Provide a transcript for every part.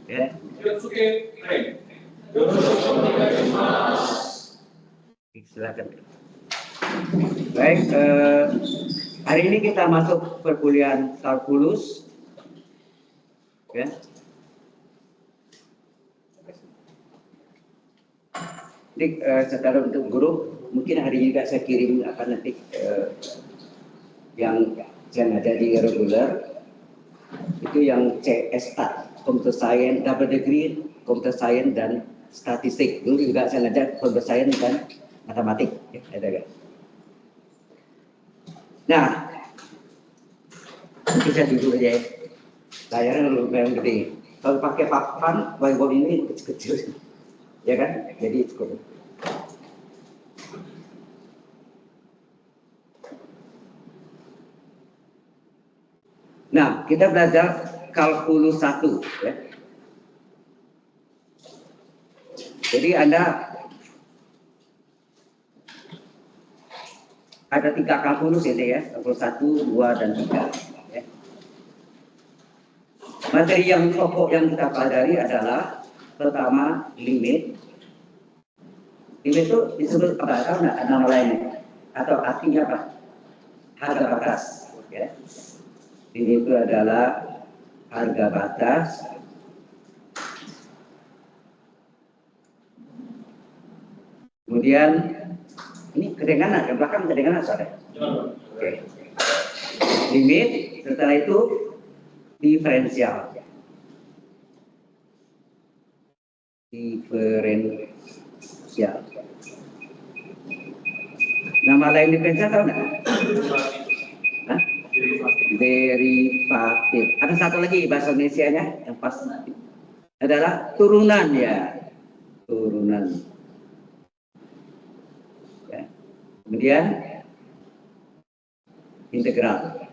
Ya. Silakan. Baik, hari ini kita masuk perkuliahan kalkulus, ya. Jadi secara untuk grup, mungkin hari ini juga saya kirim akan nanti yang ada di reguler itu yang CSTA, Computer Science, Double Degree, Computer Science dan Statistik. Dulu juga saya ngajar Computer Science dan Matematik, ya, ada kan? Nah, bisa duduk aja ya. Layarnya lumayan gede. Kalau pakai papan, whiteboard ini kecil-kecil, ya kan? Jadi cukup. Nah, kita belajar kalkulus 1, ya. Jadi ada 3 kalkulus ini ya, kalkulus 1, 2, dan 3. Ya. Materi yang pokok yang kita pelajari adalah pertama limit. Limit itu disebut apa? Tahu nggak nama lainnya? Atau artinya apa? Harga batas. Ya. Ini itu adalah harga batas kemudian ini kedengaran, ke belakang kedengaran soalnya. Oke. Limit, setelah itu diferensial. Diferensial. Nama lain diferensial tahu nggak? Derivatif. Ada satu lagi bahasa Indonesianya yang pas adalah turunan, ya. Turunan. Ya. Kemudian integral.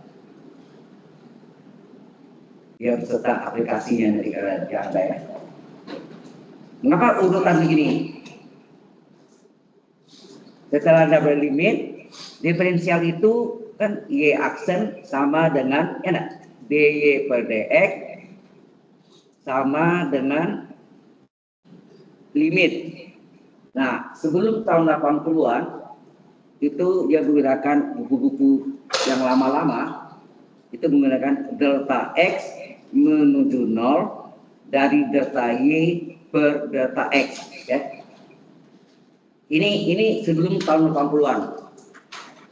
Dia beserta aplikasinya nanti ada ya. Mengapa urutan begini? Setelah double limit, diferensial itu kan y aksen sama dengan ya, dy per dx sama dengan limit. Nah, sebelum tahun 80-an itu dia menggunakan buku-buku yang lama-lama, itu menggunakan delta x menuju 0 dari delta y per delta x, ya. Ini sebelum tahun 80-an.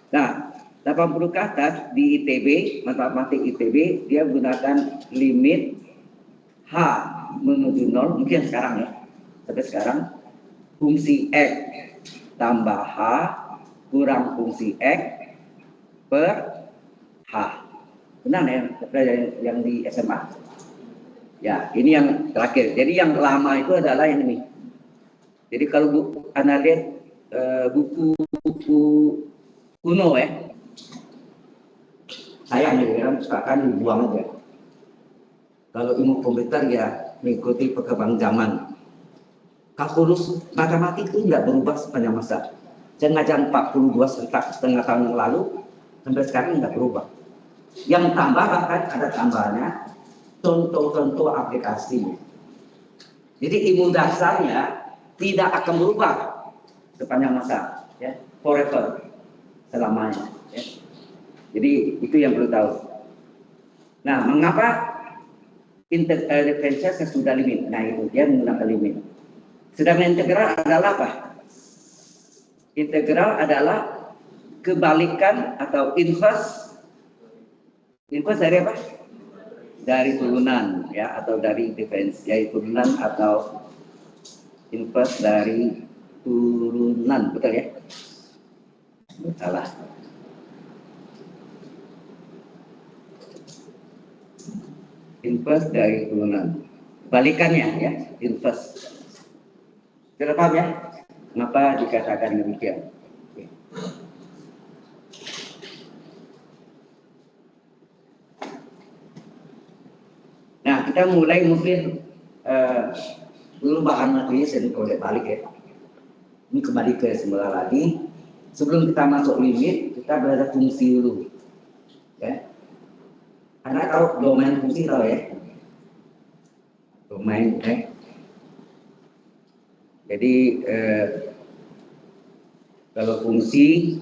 Nah, 80 ke atas di ITB, matematik ITB, dia menggunakan limit h menuju 0, mungkin sekarang ya, sampai sekarang, fungsi x tambah h kurang fungsi x per h. Benar ya, yang di SMA? Ya, ini yang terakhir. Jadi yang lama itu adalah yang ini. Jadi kalau Anda lihat buku-buku kuno ya, sayang ya, kan dibuang aja. Kalau ilmu komputer ya mengikuti perkembangan zaman. Kalkulus matematik itu nggak berubah sepanjang masa. Saya ngajar 42 setengah tahun yang lalu, sampai sekarang nggak berubah. Yang tambah bahkan ada tambahannya contoh-contoh aplikasi. Jadi ilmu dasarnya tidak akan berubah sepanjang masa, ya, forever, selamanya. Ya. Jadi itu yang perlu tahu. Nah, mengapa diferensial sesudah limit? Nah, itu dia menggunakan limit. Sedangkan integral adalah apa? Integral adalah kebalikan atau inverse. Inverse dari apa? Dari turunan, ya, atau dari diferensial turunan atau inverse dari turunan, betul ya? Salah. Inverse dari turunan. Balikannya ya, inverse. Sudah paham ya? Kenapa dikatakan demikian? Oke. Nah, kita mulai mungkin dulu bahan materinya saya boleh balik ya. Ini kembali ke semula lagi. Sebelum kita masuk limit, kita belajar fungsi dulu. Ya. Karena tahu domain fungsi tahu ya? Domain jadi kalau fungsi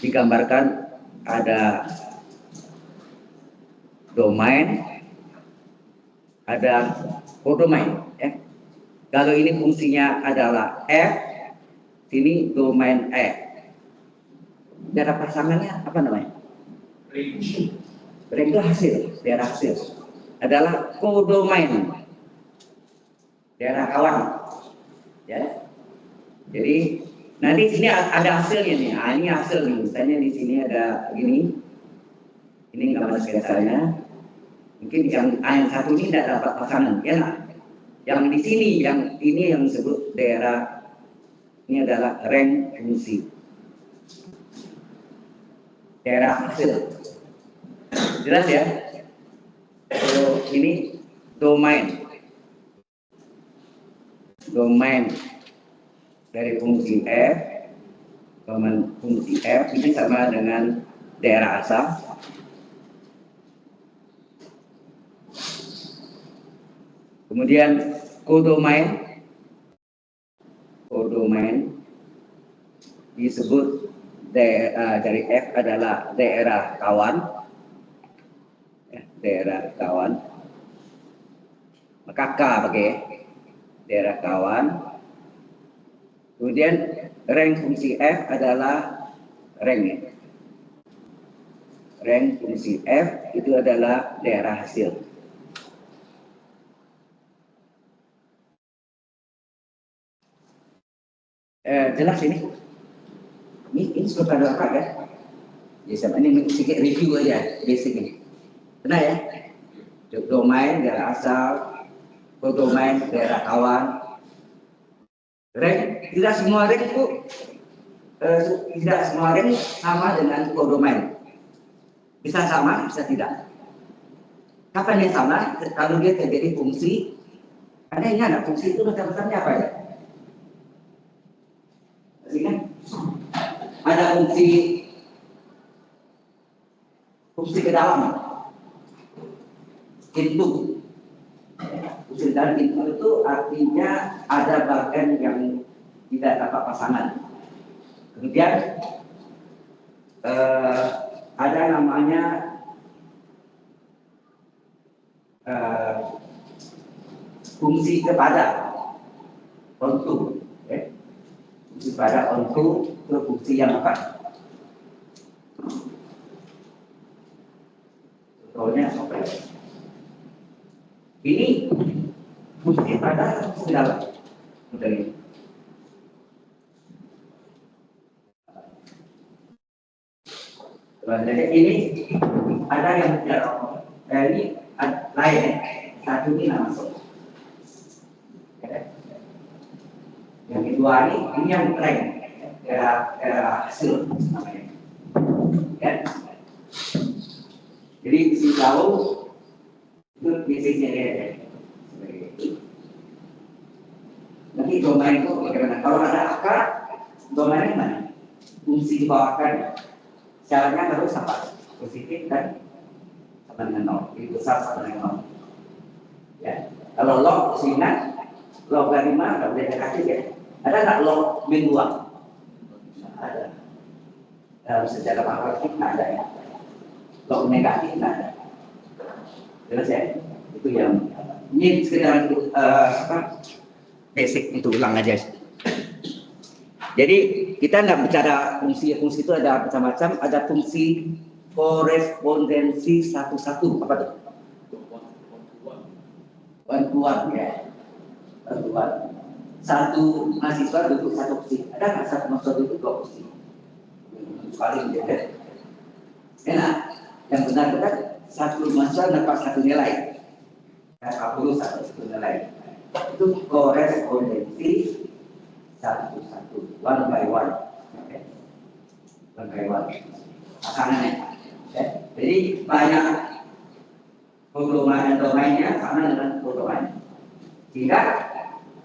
digambarkan ada domain, ada kodomain. Ya. Kalau ini fungsinya adalah F, sini domain E. Daerah pasangannya apa namanya? Range itu hasil, daerah hasil. Adalah kodomain, daerah kawan. Ya. Jadi nanti sini ada hasilnya nih. Nah, ini hasil nih. Misalnya di sini ada gini. Ini gambar sketsanya. Mungkin yang satu ini tidak dapat pasangan, ya nah. Yang di sini, yang ini yang disebut daerah, ini adalah rank fungsi. Daerah hasil. Jelas ya? So, ini domain. Domain dari fungsi F, domain fungsi F ini sama dengan daerah asal. Kemudian kodomain disebut dari F adalah daerah kawan, ya, daerah kawan. Maka K pakai daerah kawan. Kemudian rank fungsi F adalah rank, ya. Rank fungsi F itu adalah daerah hasil. Jelas ini? Ini sudah ada apa ya? Ini sedikit review aja, basic ini. Benar ya? Domain daerah asal, kodomain daerah kawan. Rank, tidak semua rank itu tidak semua rank sama dengan kodomain. Bisa sama, bisa tidak. Kapan dia sama? Kalau dia terjadi fungsi, Anda ingat fungsi itu besar-besarnya apa ya? Ingat? Ada fungsi ke dalam, pintu. Fungsi dalam pintu itu artinya ada bagian yang tidak dapat pasangan. Kemudian ada namanya fungsi kepada onto, ya. Fungsi pada onto itu fungsi yang apa? Contohnya apa? Ini fungsi pada fungsi dalam. Ini. Jadi ini ada yang ini lain, satu ini langsung. Yang kedua ini yang rank, daerah hasil namanya. Ya. Jadi si tahu itu basicnya ya. Nanti domain itu bagaimana? Kalau ada akar, domainnya mana? Fungsi dibawakan. Caranya harus apa? Positif dan sama dengan nol. Itu besar sama dengan nol. Ya. Kalau log sehingga logaritma nggak boleh negatif ya. Ada nggak log min 2? Ada. Dalam sejarah matematik nggak ada ya. Log negatif nggak ada. Jelas ya? Itu yang ini sekedar basic itu ulang aja. Jadi kita nggak bicara fungsi itu ada macam-macam. Ada fungsi korespondensi satu-satu apa tuh? Bantuan ya. Bantuan. Satu mahasiswa duduk satu kursi. Ada nggak satu mahasiswa duduk 2 kursi? Paling beda. Enak. Yang benar-benar satu mahasiswa dapat satu nilai. 40 satu nilai. Itu korespondensi satu-satu, one by one, okay. One by one, pasangannya. Okay. Jadi banyak kodomainnya sama dengan kodomain. Sehingga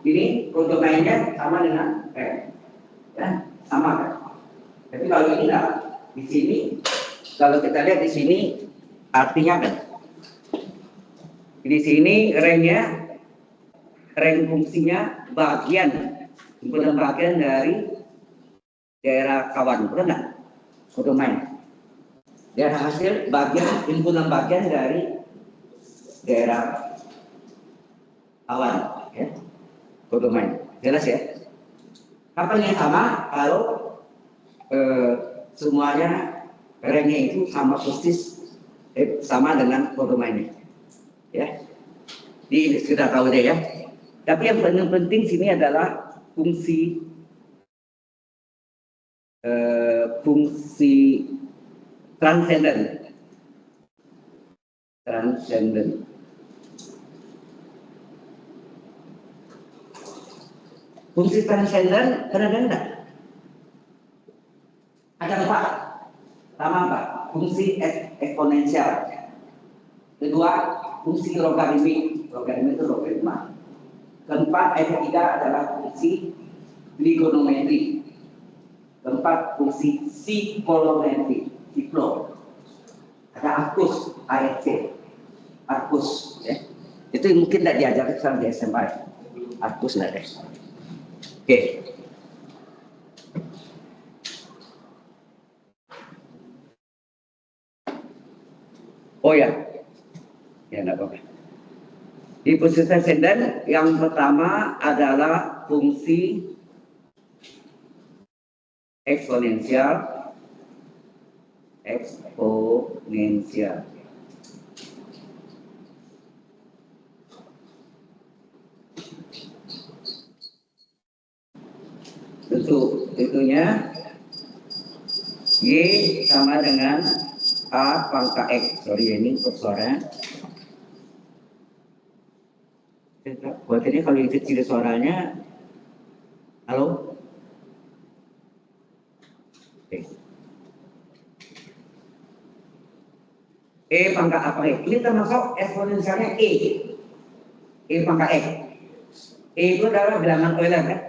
ini kodomainnya sama dengan ya, sama kan. Tapi kalau ini enggak, di sini Kalau kita lihat di sini artinya kan, di sini rank fungsinya himpunan bagian dari daerah kawan, betul nggak? Domain. Dan hasil himpunan bagian dari daerah kawan, ya, domain. Jelas ya? Kapan yang sama kalau semuanya ranknya itu sama persis sama dengan domainnya, ya. Ini sudah tahu deh ya. Tapi yang paling penting sini adalah fungsi transenden. Fungsi transenden enggak? Ada 4. Pertama apa? Fungsi eksponensial. Kedua, fungsi logaritmik. Logaritmik itu logaritma. Keempat, ketiga adalah fungsi trigonometri. Keempat, fungsi psikolometri. Ada arcus, arcus, ya. Itu mungkin tidak diajarkan di SMA. Arcus lah deh. Oke. Oh ya, enggak apa-apa. Di fungsi transenden yang pertama adalah fungsi eksponensial. Tentunya Y sama dengan A pangkat X. Sorry, ini suara. Buat ini kalau kecil suaranya. Halo? Oke. E pangkat apa X? Ini termasuk eksponensialnya E. E pangkat X. E itu adalah bilangan Euler kan?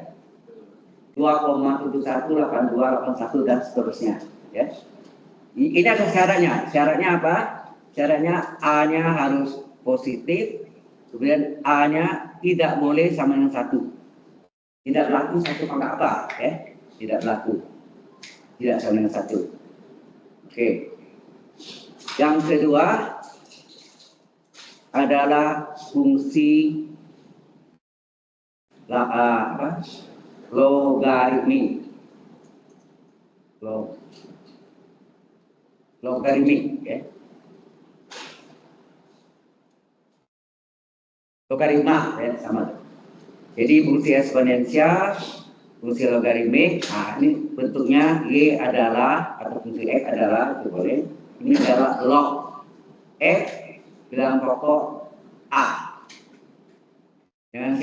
2,718281 dan seterusnya, ya. Ini ada syaratnya. Syaratnya apa? Syaratnya A-nya harus positif, kemudian A-nya tidak boleh sama dengan 1. Tidak berlaku 1 pangkat apa, ya? Tidak berlaku. Tidak sama dengan 1. Oke. Yang kedua adalah fungsi logaritmik. Ya. Logaritma, ya, sama. Jadi fungsi eksponensial, fungsi logaritmik. Nah, ini bentuknya Y adalah, atau fungsi X adalah, itu boleh. Ini adalah log X bilangan pokok A. Dengan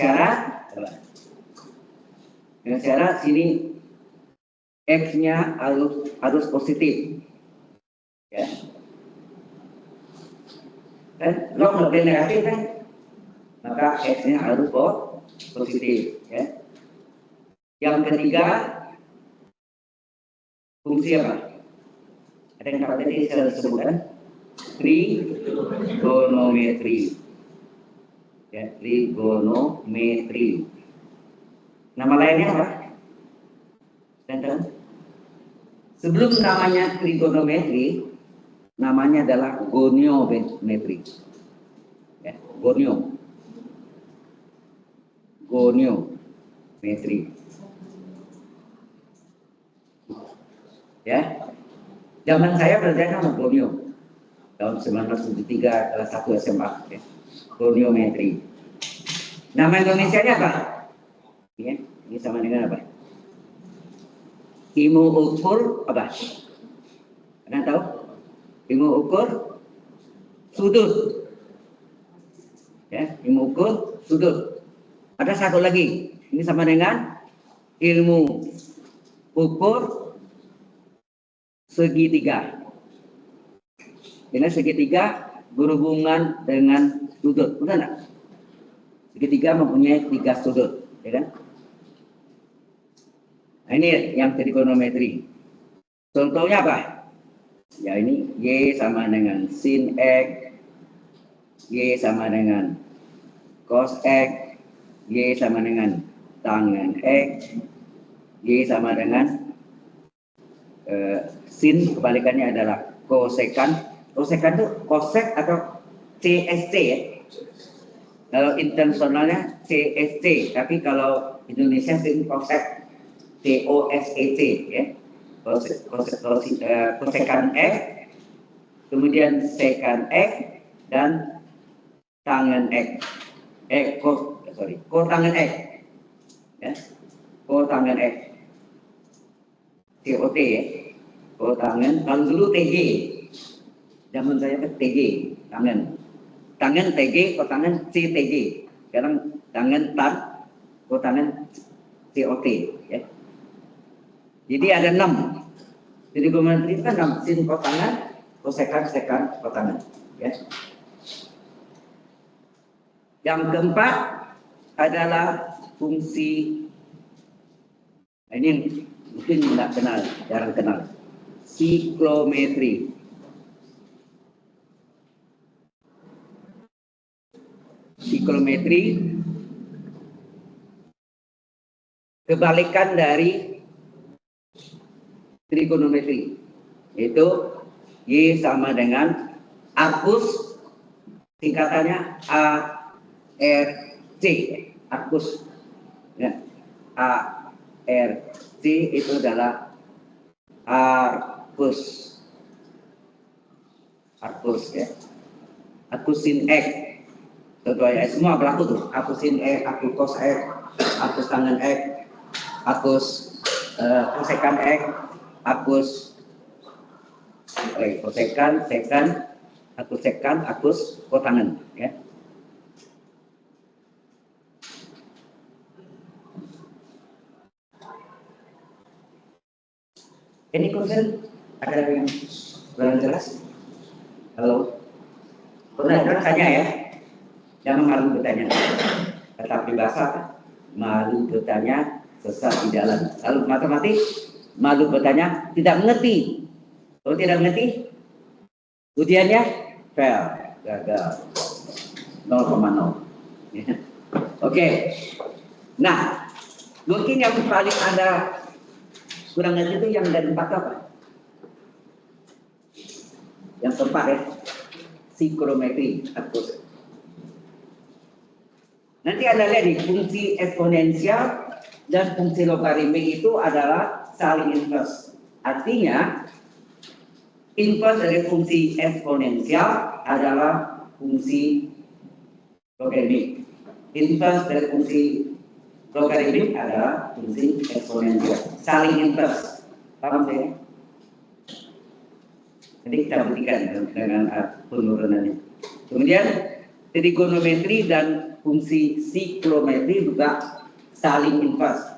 syarat sini X-nya harus positif. Ya. Dan log lebih negatif kan? Maka X-nya harus positif, ya. Yang ketiga, fungsi apa? Ada yang tadi saya sebutkan, trigonometri. Ya, trigonometri. Nama lainnya apa? Sebelum namanya trigonometri, namanya adalah goniometri. Ya, goniometri. Ya, zaman saya belajar sama gonio tahun 1973 kelas 1 SMA. Ya. Goniometri. Nama Indonesianya apa? Ya, ini sama dengan apa? Ilmu ukur apa? Anda tahu? Ilmu ukur sudut. Ya, ilmu ukur sudut. Ada satu lagi. Ini sama dengan ilmu ukur segitiga. Ini segitiga berhubungan dengan sudut, betul nggak? Segitiga mempunyai 3 sudut, ya kan? Nah, ini yang trigonometri. Contohnya apa? Ya ini Y sama dengan sin X, Y sama dengan cos X, Y sama dengan tangen X, Y sama dengan sin, kebalikannya adalah kosekan. Kosekan itu kosek atau CSC ya. Kalau internasionalnya CSC, tapi kalau Indonesia sin kosek, COSEC ya. Kosekan X, kemudian sekan X, dan tangen X. Kotangen X. Ya. Kotangen X. COT ya. Kotangen, kalau dulu TG. Zaman saya ke TG, tangen. Tangen TG, kotangen CTG. Sekarang tangen tan, kotangen COT ya. Jadi ada 6. Jadi geometri itu kan 6, sin kotangan, kosekan, sekan, kotangan. Ya. Yang keempat adalah fungsi, ini mungkin tidak kenal, jarang kenal, siklometri. Siklometri kebalikan dari trigonometri, yaitu Y sama dengan arcus, singkatannya ARC, arcus ya. ARC itu adalah arcus ya, arcus sin X. Contohnya semua berlaku tuh, arcus sin X, arcus cos X, arcus tangen X, arcus kosekan X, arcus kosekan, sekan, arcus sekan, arcus kotangen ya. Ini konsen ada yang kurang jelas? Halo? Kurang jelas tanya ya. Jangan malu bertanya. Tetap di bahasa, malu bertanya, sesat di jalan. Kalau matematik, malu bertanya, tidak mengerti. Kalau tidak mengerti, ujiannya fail, gagal, 0,0. Oke. Nah, mungkin yang paling Anda kurang ngerti itu yang dari 4 apa? Yang keempat ya, siklometri, arcus. Nanti Anda lihat di fungsi eksponensial dan fungsi logaritmik itu adalah saling inverse. Artinya, inverse dari fungsi eksponensial adalah fungsi logaritmik. Inverse dari fungsi logaritmik adalah fungsi eksponensial. Saling inverse. Paham ya? Jadi kita buktikan dengan penurunannya. Kemudian trigonometri dan fungsi siklometri juga saling inverse.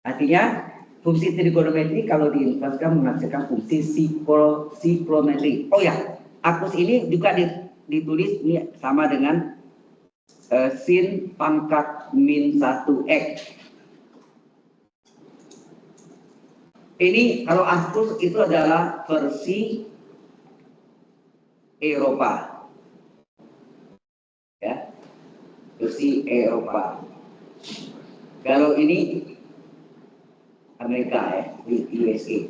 Artinya fungsi trigonometri kalau diinverskan menghasilkan fungsi siklometri. Oh ya, arcus ini juga ditulis ini sama dengan sin pangkat min 1x. Ini kalau arcus itu adalah versi Eropa. Ya. Versi Eropa. Kalau ini Amerika ya, di USA.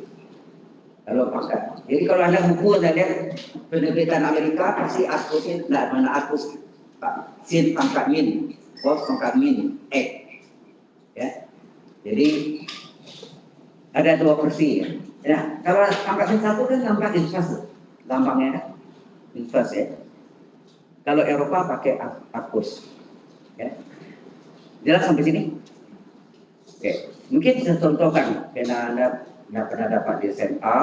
Kalau pangkat. Jadi kalau Anda buku Anda lihat penerbitan Amerika pasti arcusnya tidak mana arcus sin pangkat min, cos pangkat min x. Ya. Jadi ada 2 versi ya. Ya, kalau pangkat min 1 kan nampak inverse, gampangnya kan? Inverse ya. Kalau Eropa pakai arcus. Ya. Jelas sampai sini? Oke. Mungkin saya contohkan karena Anda nggak pernah dapat di SMA,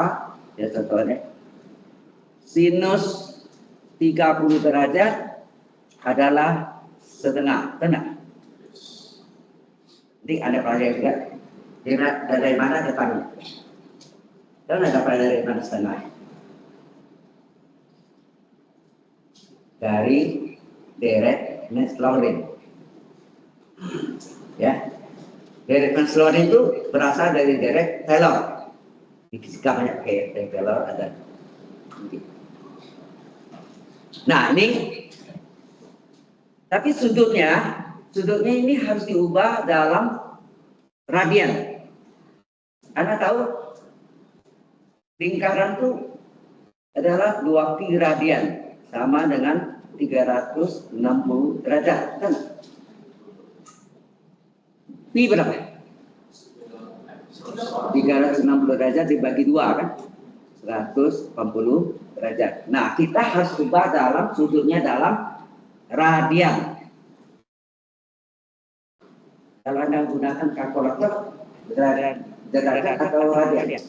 ya contohnya sinus 30 derajat adalah setengah, benar? Jadi Anda pelajari juga. Dari mana depannya? Dan ada dari mana setengah? Dari deret Maclaurin. Ya, deret Maclaurin itu berasal dari deret Taylor. Di fisika banyak kayak tempeler ada. Nah ini, tapi sudutnya ini harus diubah dalam radian. Anda tahu lingkaran itu adalah 2 pi radian sama dengan 360 derajat kan? Pi berapa? 360 derajat dibagi 2 kan? 180 derajat. Nah, kita harus ubah dalam sudutnya dalam radian. Kalau Anda gunakan kalkulator derajat atau radian?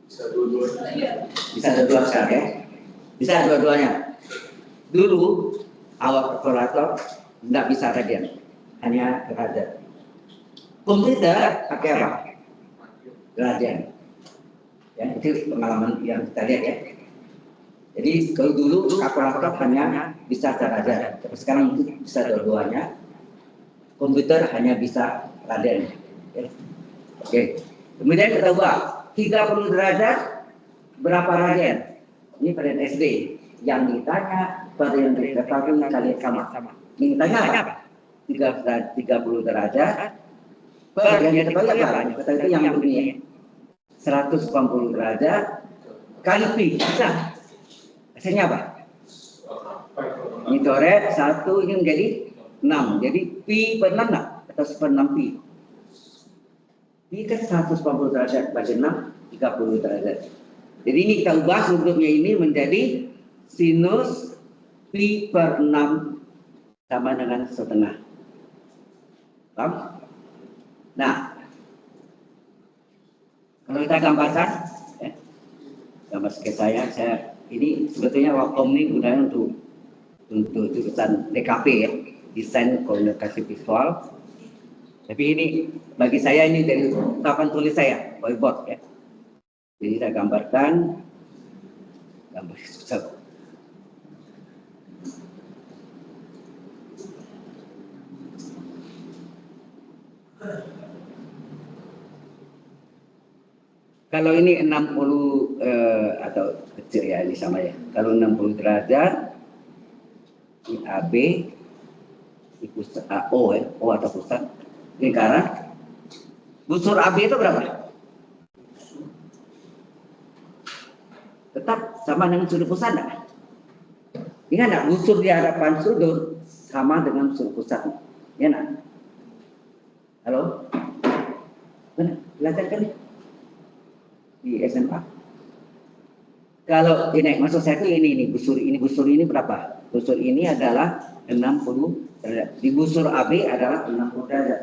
Bisa dua-duanya. Bisa dua-duanya ya? Bisa dua-duanya. Dulu awal kalkulator nggak bisa radian, hanya derajat. Komputer pakai apa? Radian. Ya, itu pengalaman yang kita lihat ya. Jadi kalau dulu kalkulator hanya bisa derajat, tapi sekarang bisa dua-duanya. Komputer hanya bisa radian. Ya. Oke. Kemudian kita ubah 30 derajat berapa radian? Ini pada SD. Yang ditanya pada yang diketahui kalian sama. Yang ditanya apa? 30 derajat per yang diketahui apa? Yang diketahui itu yang begini. 180 derajat kali pi. Bisa? Hasilnya apa? Ini coret 1 ini menjadi 6. Jadi pi per 6 lah. Atau per 6 pi. Pi kan 180 derajat bagi 6, 30 derajat. Jadi ini kita ubah sudutnya ini menjadi sinus pi per 6 sama dengan setengah. Paham? Nah, kalau kita gambarkan, ya, gambar sketsa saya ini sebetulnya Wacom ini gunanya untuk jurusan DKP ya, desain komunikasi visual. Tapi ini bagi saya ini dari papan tulis saya, whiteboard ya. Jadi saya gambarkan gambar susah. Kalau ini 60 atau kecil ya ini sama ya. Kalau 60 derajat ini AB, ini pusat O ya, O atau pusat lingkaran. Busur AB itu berapa? Tetap sama dengan sudut pusat enggak? Ingat enggak, busur di hadapan sudut sama dengan sudut pusat. Ya enggak? Halo? Mana? Belajar kan di SMA. Kalau ini maksud saya itu ini busur ini berapa? Busur ini adalah 60 derajat. Di busur AB adalah 60 derajat.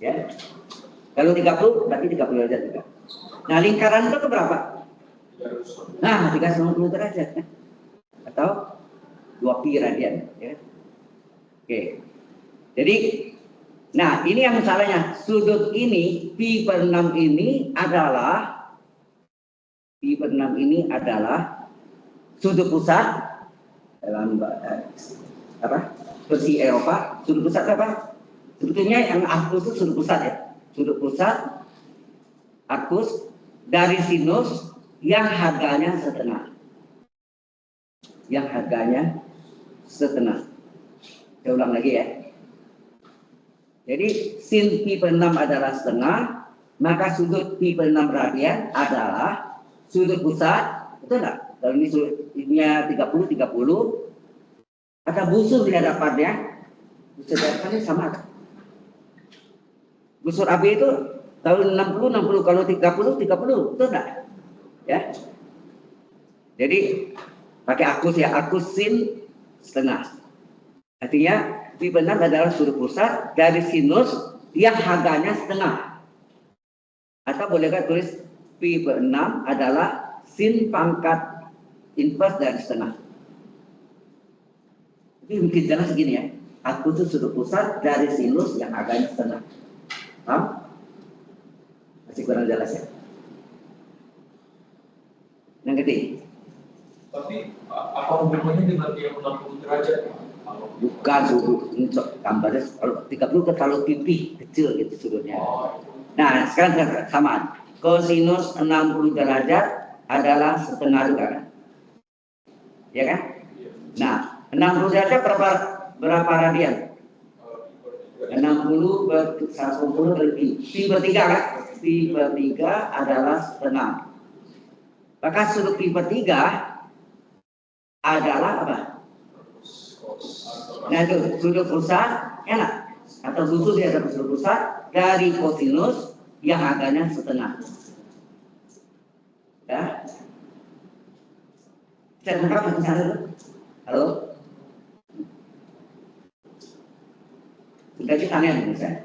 Ya. Kalau 30 berarti 30 derajat juga. Nah, lingkaran itu berapa? Nah, 390 derajat kan? Atau 2 pi radian ya. Oke. Jadi nah, ini yang masalahnya. Sudut ini pi per 6 ini adalah sudut pusat dalam versi Eropa. Sudut pusat apa? Sebetulnya yang arcus itu sudut pusat ya. Sudut pusat arcus dari sinus yang harganya setengah. Saya ulang lagi ya. Jadi sin pi per 6 adalah setengah, maka sudut pi per 6 radian adalah sudut pusat, betul enggak? Kalau ini sudutnya 30, ada busur di hadapannya, busur di hadapannya sama kan? Busur AB itu tahun 60, kalau 30, betul enggak? Ya. Jadi pakai arcus ya, arcus sin setengah. Artinya pi per 6 adalah sudut pusat dari sinus yang harganya setengah. Atau bolehkah tulis pi per 6 adalah sin pangkat inverse dari setengah. Ini mungkin jelas segini ya. Arcus itu sudut pusat dari sinus yang harganya setengah. Paham? Masih kurang jelas ya? Yang ketiga. Tapi apa hubungannya dengan yang 60 derajat? Bukan untuk gambarnya kalau 30 kan terlalu pipih kecil gitu sudutnya. Nah sekarang samaan Kosinus 60 derajat adalah setengah juga kan? Ya kan? Nah, 60 derajat berapa radian? 60 per 110 berarti pi per 3 kan? Pi per 3 adalah setengah. Maka sudut pi per 3 adalah apa? Nah itu sudut pusat enak. Atau butuh dia dapat sudut pusat dari kosinus yang angkanya setengah. Ya. Saya tangkap di sana dulu. Halo? Kita tangan misalnya.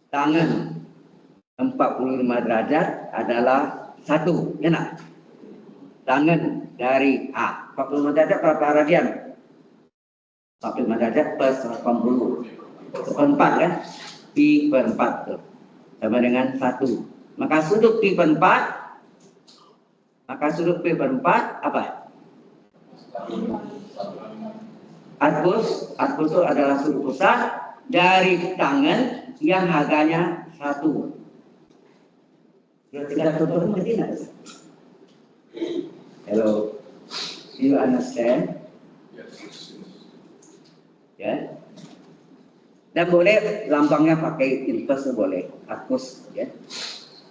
Tangan 45 derajat adalah 1, enak. Tangan dari A 45 derajat berapa radian? 45 derajat per 80 seperempat kan? Pi per 4 tuh. Sama dengan 1. Maka sudut pi per 4 apa? Arcus itu adalah sudut pusat dari tangan yang harganya 1. Tidak tutup tidak. Hello, do you understand? Ya. Dan boleh lambangnya pakai inverse boleh, Arcus ya.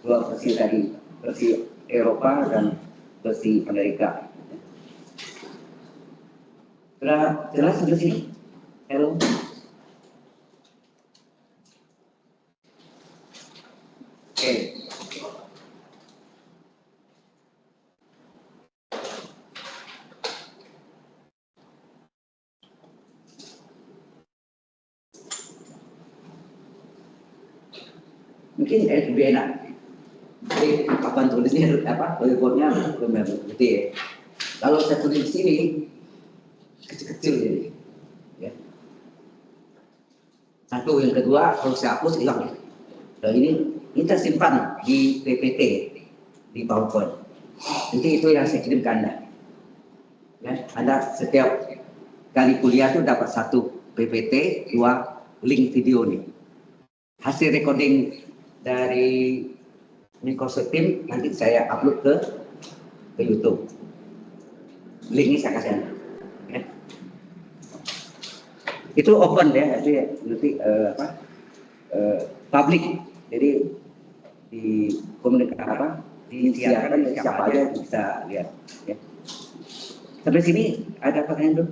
Dua versi tadi, versi Eropa dan versi Amerika. Sudah jelas sampai sini? Hello. Oke. Mungkin lebih enak. Jadi papan tulisnya apa? Reportnya lebih gede ya. Kalau saya tulis di sini kecil-kecil jadi. Ya. Satu, yang kedua kalau saya hapus hilang. Nah, ini kita simpan di PPT di PowerPoint. Jadi itu yang saya kirim ke Anda. Ya, Anda setiap kali kuliah itu dapat 1 PPT, 2 link video nih. Hasil recording dari Microsoft Teams nanti saya upload ke YouTube. Linknya saya kasih Anda. Ya. Itu open ya, jadi nanti public. Jadi di komunikasi disiarkan siapa aja bisa lihat. Ya. Sampai sini ada pertanyaan dulu?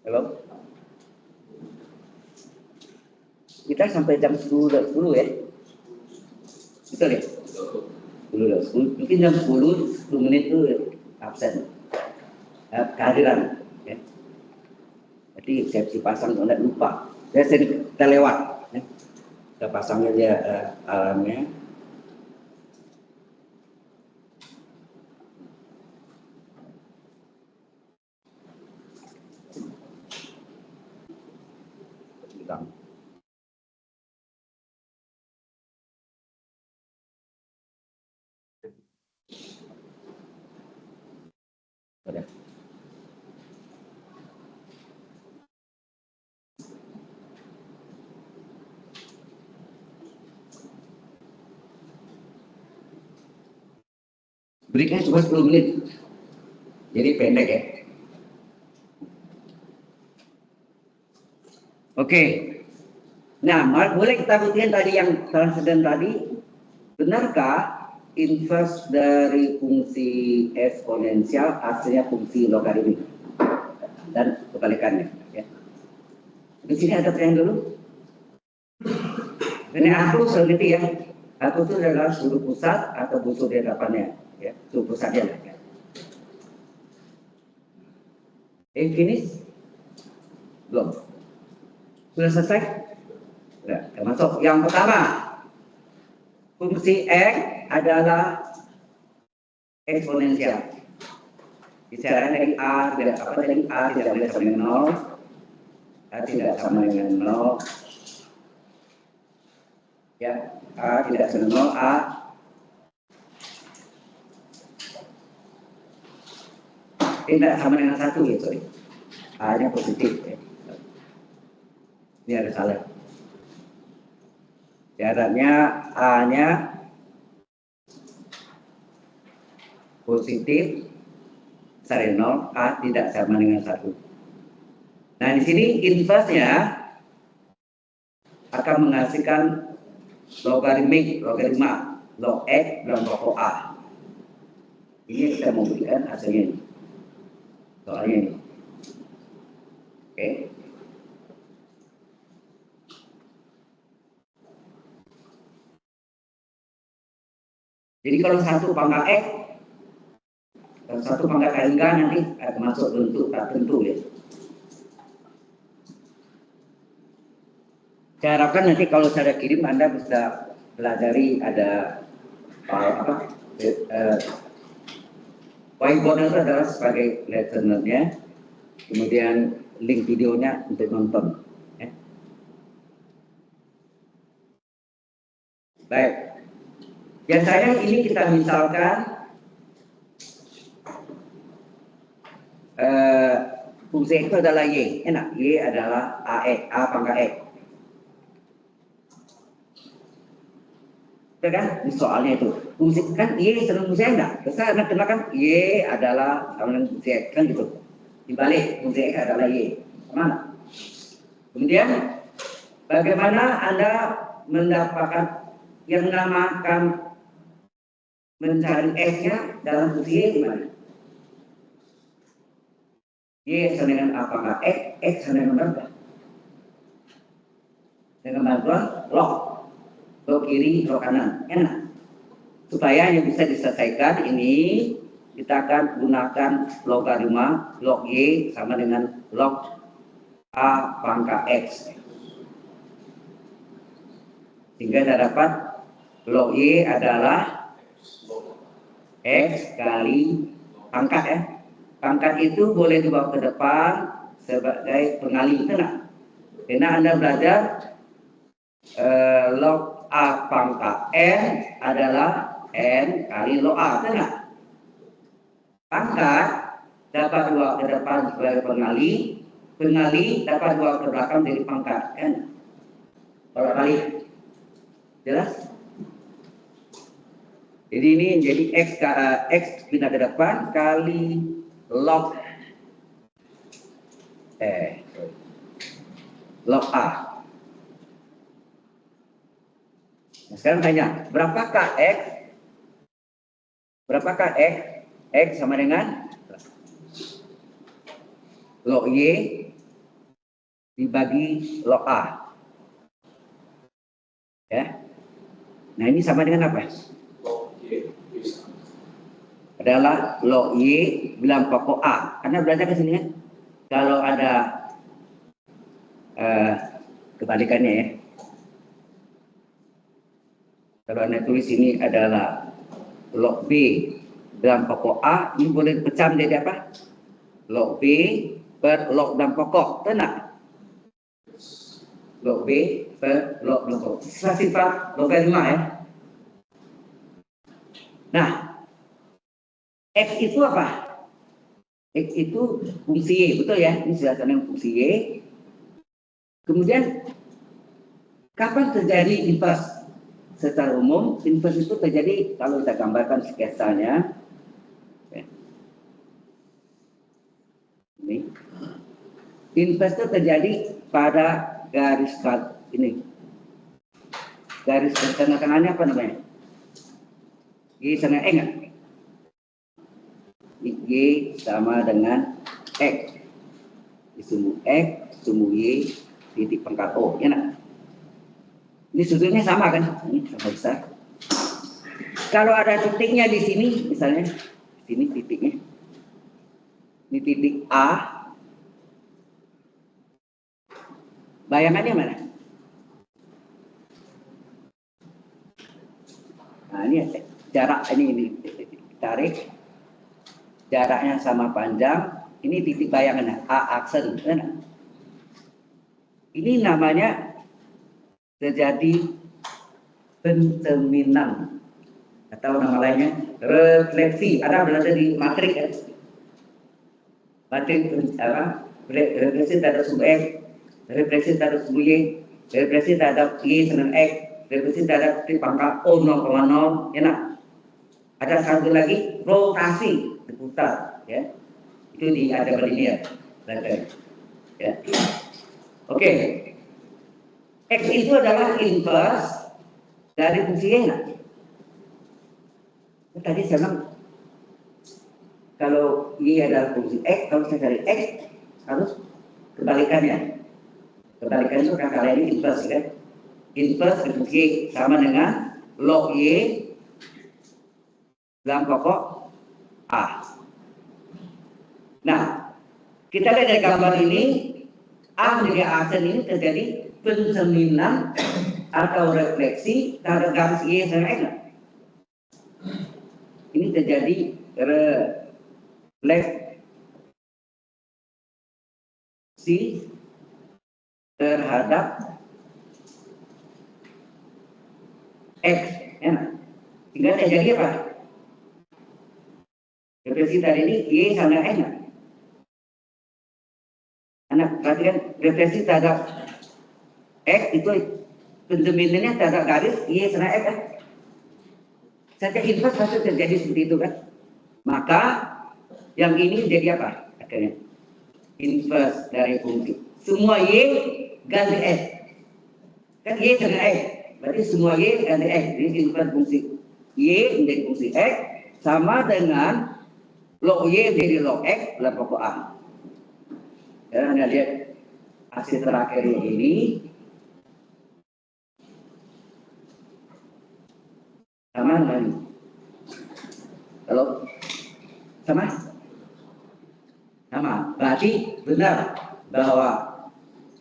Halo? Kita sampai jam 10 ya? Betul ya? 10. Mungkin jam 10 menit itu absen. Kehadiran. Ya. Jadi saya pasang kalau tidak lupa. Kita lewat. Ya. Kita pasang aja alarmnya. Udah. Breaknya cuma 10 menit. Jadi pendek ya. Oke. Nah, boleh kita buktikan tadi yang transenden tadi. Benarkah inverse dari fungsi eksponensial hasilnya fungsi logaritmik? Dan kebalikannya. Ya. Di sini ada pertanyaan dulu. Ini aku seperti ya. Aku itu adalah sudut pusat atau butuh di hadapannya. Ya, sudut pusatnya. Ya. Finish? Belum. Sudah selesai? Sudah. Termasuk yang pertama, fungsi X adalah eksponensial. Bicara dari A tidak apa dari A tidak boleh sama dengan 0, A tidak sama dengan 0. Ya, A tidak sama dengan 0, A tidak sama dengan 1 ya, sorry. A-nya positif ya. Ini ada salah. Syaratnya A-nya positif, besar 0, A tidak sama dengan 1. Nah, di sini inverse-nya akan menghasilkan logaritma log X dalam pokok A. Ini kita memberikan hasilnya ini. Soalnya ini. Oke. Jadi kalau 1 pangkat X, kalau 1 pangkat X enggak nanti akan masuk bentuk tak tentu ya. Saya harapkan nanti kalau saya kirim Anda bisa pelajari ada whiteboard itu adalah sebagai lessonernya, kemudian link videonya untuk nonton. Ya. Baik, biasanya ini kita misalkan fungsi itu adalah y, enak, y adalah a pangkat x. Ya kan? Ini soalnya itu. Fungsi kan y sama fungsi x enggak? Karena kenakan y adalah sama dengan fungsi x kan gitu. Dibalik fungsi x adalah y. Mana? Kemudian bagaimana Anda mendapatkan yang menamakan mencari x-nya dalam fungsi y gimana? Y sama dengan apakah x sama dengan berapa? Dengan bantuan log. Log kiri, log kanan, enak. Supaya yang bisa diselesaikan ini kita akan gunakan logaritma log y sama dengan log a pangkat x. Sehingga kita dapat log y adalah x kali pangkat ya. Pangkat itu boleh dibawa ke depan sebagai pengalih, benar? Karena Anda belajar log a pangkat n adalah n kali log a, benar? Pangkat dapat dibawa ke depan sebagai pengalih, pengalih dapat dibawa ke belakang dari pangkat n. Kalau kali, jelas? Jadi ini jadi x pindah ke depan kali log log a. Nah, sekarang tanya, berapakah x? Berapakah x? X sama dengan log y dibagi log a. Ya. Nah, ini sama dengan apa? Adalah log y bilang pokok a. Karena belajar ke sini ya. Kalau ada kebalikannya ya. Kalau Anda tulis ini adalah log b dalam pokok a, ini boleh dipecah menjadi apa? Log b per log dalam pokok, benar? Log b per log dalam pokok. Sifat logaritma ya. Nah, x itu apa? X itu fungsi y, betul ya? Ini sudah dengan fungsi y. Kemudian kapan terjadi inverse? Secara umum, inverse itu terjadi kalau kita gambarkan sketsanya. Ini. Inverse itu terjadi pada garis ini. Garis tengah-tengahnya apa namanya? Y sama E enggak? Y sama dengan X. Sumbu X, sumbu Y, titik pangkat O. Ya enggak? Ini sudutnya sama kan? Ini sama besar. Kalau ada titiknya di sini, misalnya sini titiknya. Ini titik A. Bayangannya mana? Nah, ini jarak ini tarik. Jaraknya sama panjang. Ini titik bayangannya A aksen. Ini namanya terjadi pencerminan atau nama lainnya refleksi. Ada belajar di matrik ya. Matrik apa? Refleksi terhadap sumbu X, refleksi terhadap sumbu Y, refleksi terhadap Y dengan X. revolusi terhadap T pangkat O 0,0, ya nak. Ada satu lagi rotasi diputar, ya. Itu ada berlinear, ya. Oke. X itu adalah inverse dari fungsi Y. Nah. Tadi saya bilang kalau Y adalah fungsi X, kalau saya cari X harus kebalikannya. Kebalikan itu kan kalian ini inverse, kan? Inverse dari fungsi Y sama dengan log Y dalam pokok A. Nah, kita lihat dari gambar ini, A menjadi aksen ini terjadi pencerminan atau refleksi terhadap garis Y sama X. Ini terjadi refleksi terhadap X. Ya. Sehingga terjadi apa? Refleksi tadi ini Y sama X. Anak perhatikan refleksi terhadap X itu pencerminannya terhadap garis Y sama X, kan? Secara inverse pasti terjadi seperti itu, kan? Maka yang ini jadi apa? Akhirnya inverse dari fungsi. Semua Y ganti X. Kan Y sama X. Berarti semua Y ganti X. Ini inverse fungsi Y menjadi fungsi X sama dengan log Y menjadi log X dalam pokok A. Dan Anda lihat hasil terakhir ini sama dengan kalau sama, berarti benar bahwa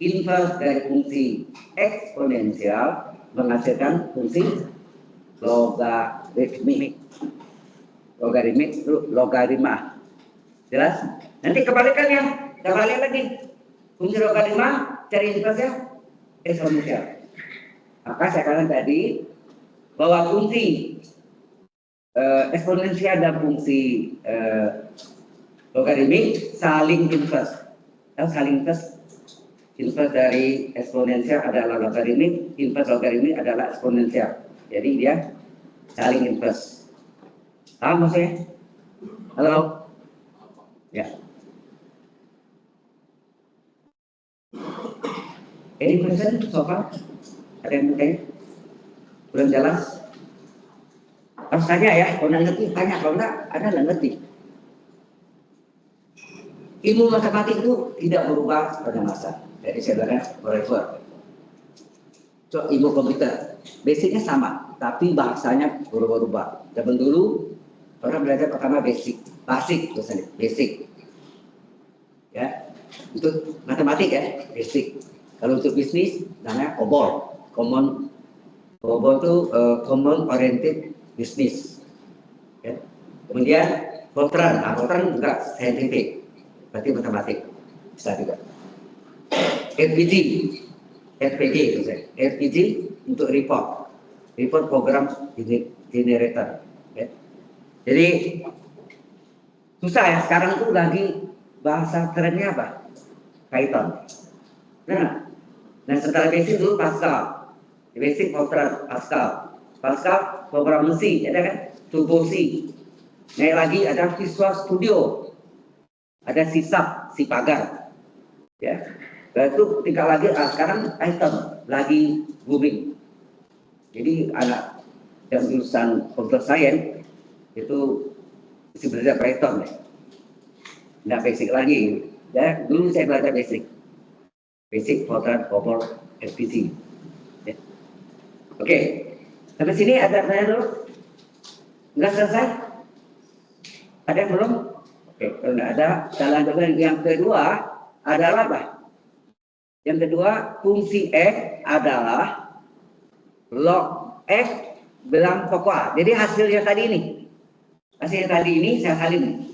inverse dari fungsi eksponensial menghasilkan fungsi logaritmik itu logaritma. Jelas? Nanti kebalikannya, kebalik lagi. Fungsi logaritma cari inverse-nya eksponensial. Maka saya katakan tadi bahwa fungsi eksponensial dan fungsi logaritmik saling inverse. Saling inverse. Inverse dari eksponensial adalah logaritmik, inverse logaritmik adalah eksponensial. Jadi dia saling inverse. Paham maksudnya? Halo? Ya. Any question so far? Ada yang bertanya? Belum jelas? Harus tanya ya, kalau nggak ngerti tanya, kalau nggak ada nggak ngerti. Ilmu matematik itu tidak berubah pada masa. Jadi saya bilang forever. So, ilmu komputer basicnya sama, tapi bahasanya berubah-ubah. Zaman dulu orang belajar pertama basic, basic. Ya, itu matematik ya, basic. Kalau untuk bisnis namanya COBOL, COBOL itu Common Oriented Business. Ya. Kemudian Fortran juga scientific, berarti matematik bisa juga. RPG itu saya. RPG untuk report program generator. Ya. Jadi susah ya sekarang itu lagi bahasa kerennya apa? Python. Nah setelah basic dulu Pascal, basic Fortran Pascal program mesin, ada kan? Turbo C. Naik lagi ada Visual Studio, ada C Pagar, ya. Dan itu tingkat lagi sekarang Python lagi booming. Jadi anak yang jurusan computer science itu mesti belajar Python, ya. Nggak basic lagi. Ya, dulu saya belajar basic Fortran, COBOL, RPG. Ya. Oke, sampai sini ada pertanyaan dulu? Nggak selesai? Ada yang belum? Oke, kalau nggak ada, jalan jalan yang kedua adalah apa? Yang kedua, fungsi X adalah log X dalam pokok A. Jadi hasilnya tadi ini saya salin,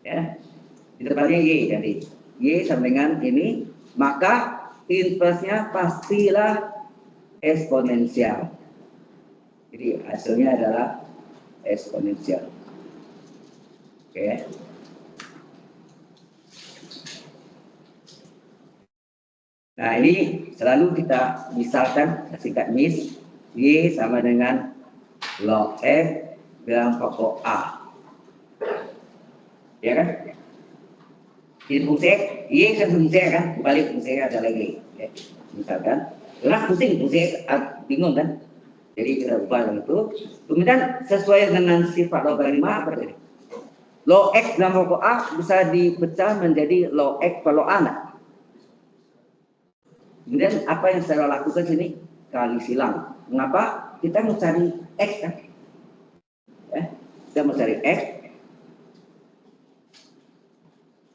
ya. Di depannya Y tadi. Y sama dengan ini, maka inverse-nya pastilah eksponensial. Jadi hasilnya adalah eksponensial. Oke. Nah ini selalu kita misalkan singkat Y sama dengan log X dalam pokok A. Ya kan? Jadi fungsi X, Y kan fungsi X kan, balik fungsi X ada lagi. Ya. Misalkan, karena fungsi X bingung kan? Jadi kita ubah dengan itu. Kemudian sesuai dengan sifat logaritma apa tadi? Log X dalam pokok A bisa dipecah menjadi log X per log A. Nah? Kemudian apa yang saya lakukan sini? Kali silang. Mengapa? Kita mau cari X kan? Ya, kita mau cari X.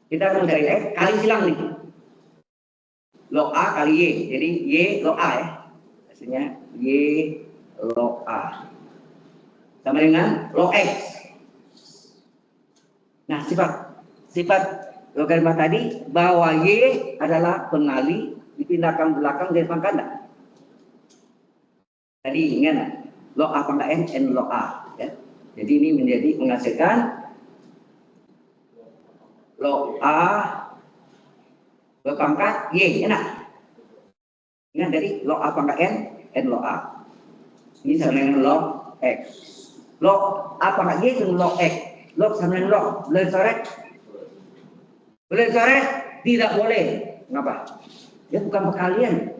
Kita mau cari X kali silang nih. Log A kali Y. Jadi Y log A ya. Hasilnya Y log A. Sama dengan log X. Nah, sifat logaritma tadi bahwa Y adalah pengali dipindahkan belakang dari pangkat. Tadi ingat log A pangkat N log A. Ya. Jadi ini menjadi menghasilkan log A berpangkat Y. Enak. Ingat dari log A pangkat N log A. Ini sama dengan log X. Log A pangkat Y dengan log X. Log sama dengan log. Boleh coret? Boleh coret? Tidak boleh. Mengapa? Dia bukan perkalian.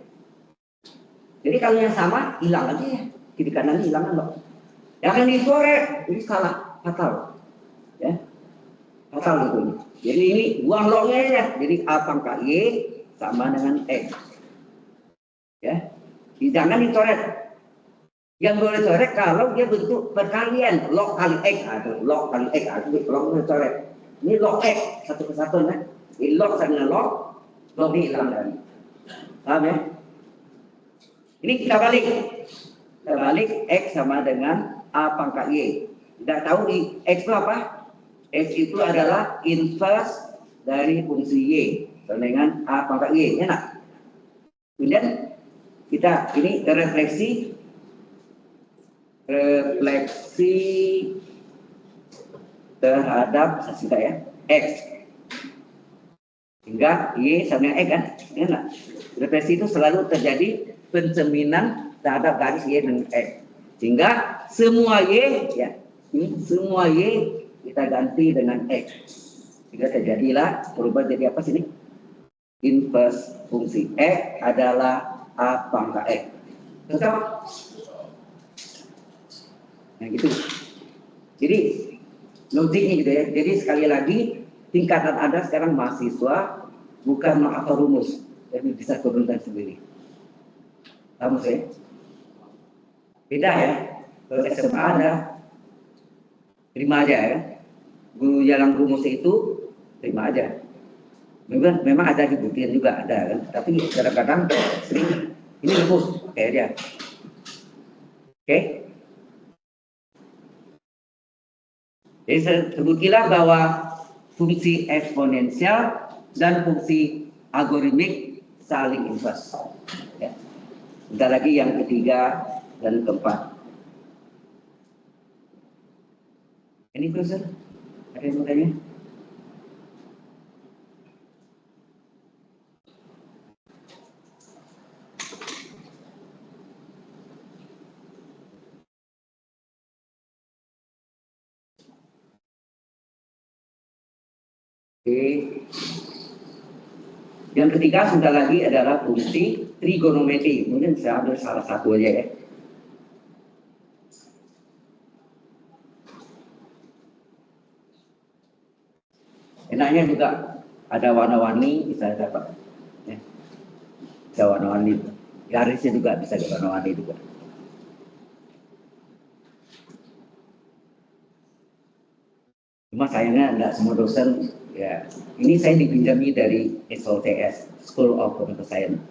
Jadi kalau yang sama, hilang aja ya. Kiri kanan hilang kan log. Jangan dicoret. Ini salah. Fatal. Ya. Fatal itu. Jadi ini buang lognya ya. Jadi A pangkat Y sama dengan X. Ya. Jangan dicoret. Yang boleh coret kalau dia bentuk perkalian log kali X atau log kali X atau log boleh coret. Ini log X satu kesatuan kan. Ini log sama dengan log ini hilang lagi. Paham ya? Ini kita balik. Kita balik X sama dengan A pangkat Y. Tidak tahu di X itu apa? X itu adalah inverse dari fungsi Y dengan A pangkat Y. Enak. Kemudian kita ini refleksi terhadap kita ya X hingga Y sama dengan X kan. Enak. Refleksi itu selalu terjadi pencerminan terhadap garis Y dengan X. Sehingga semua Y ya, ini semua Y kita ganti dengan X. Sehingga terjadilah perubahan jadi apa sini? Inverse fungsi X adalah A pangkat X. Cocok? Nah gitu. Jadi logiknya gitu ya. Jadi sekali lagi tingkatan Anda sekarang mahasiswa bukan menghafal rumus, tapi bisa turunkan sendiri. Kamu saya? Beda ya. Kalau SMA ada terima aja ya. Guru yang rumus itu terima aja. Memang ada dibuktikan juga ada kan. Tapi kadang-kadang sering ini rumus kayak dia. Oke? Jadi terbuktilah bahwa fungsi eksponensial dan fungsi algoritmik saling inverse. Ya. Bentar lagi yang ketiga dan keempat. Ini profesor, ada yang mau tanya? Oke. Yang ketiga sebentar lagi adalah fungsi trigonometri. Mungkin saya ambil salah satu aja ya. Enaknya juga ada warna-warni bisa dapat. Ya. Bisa warna-warni. Garisnya juga bisa warna-warni juga. Cuma sayangnya enggak semua dosen ya. Ini saya dipinjami dari SOTS, School of Computer Science.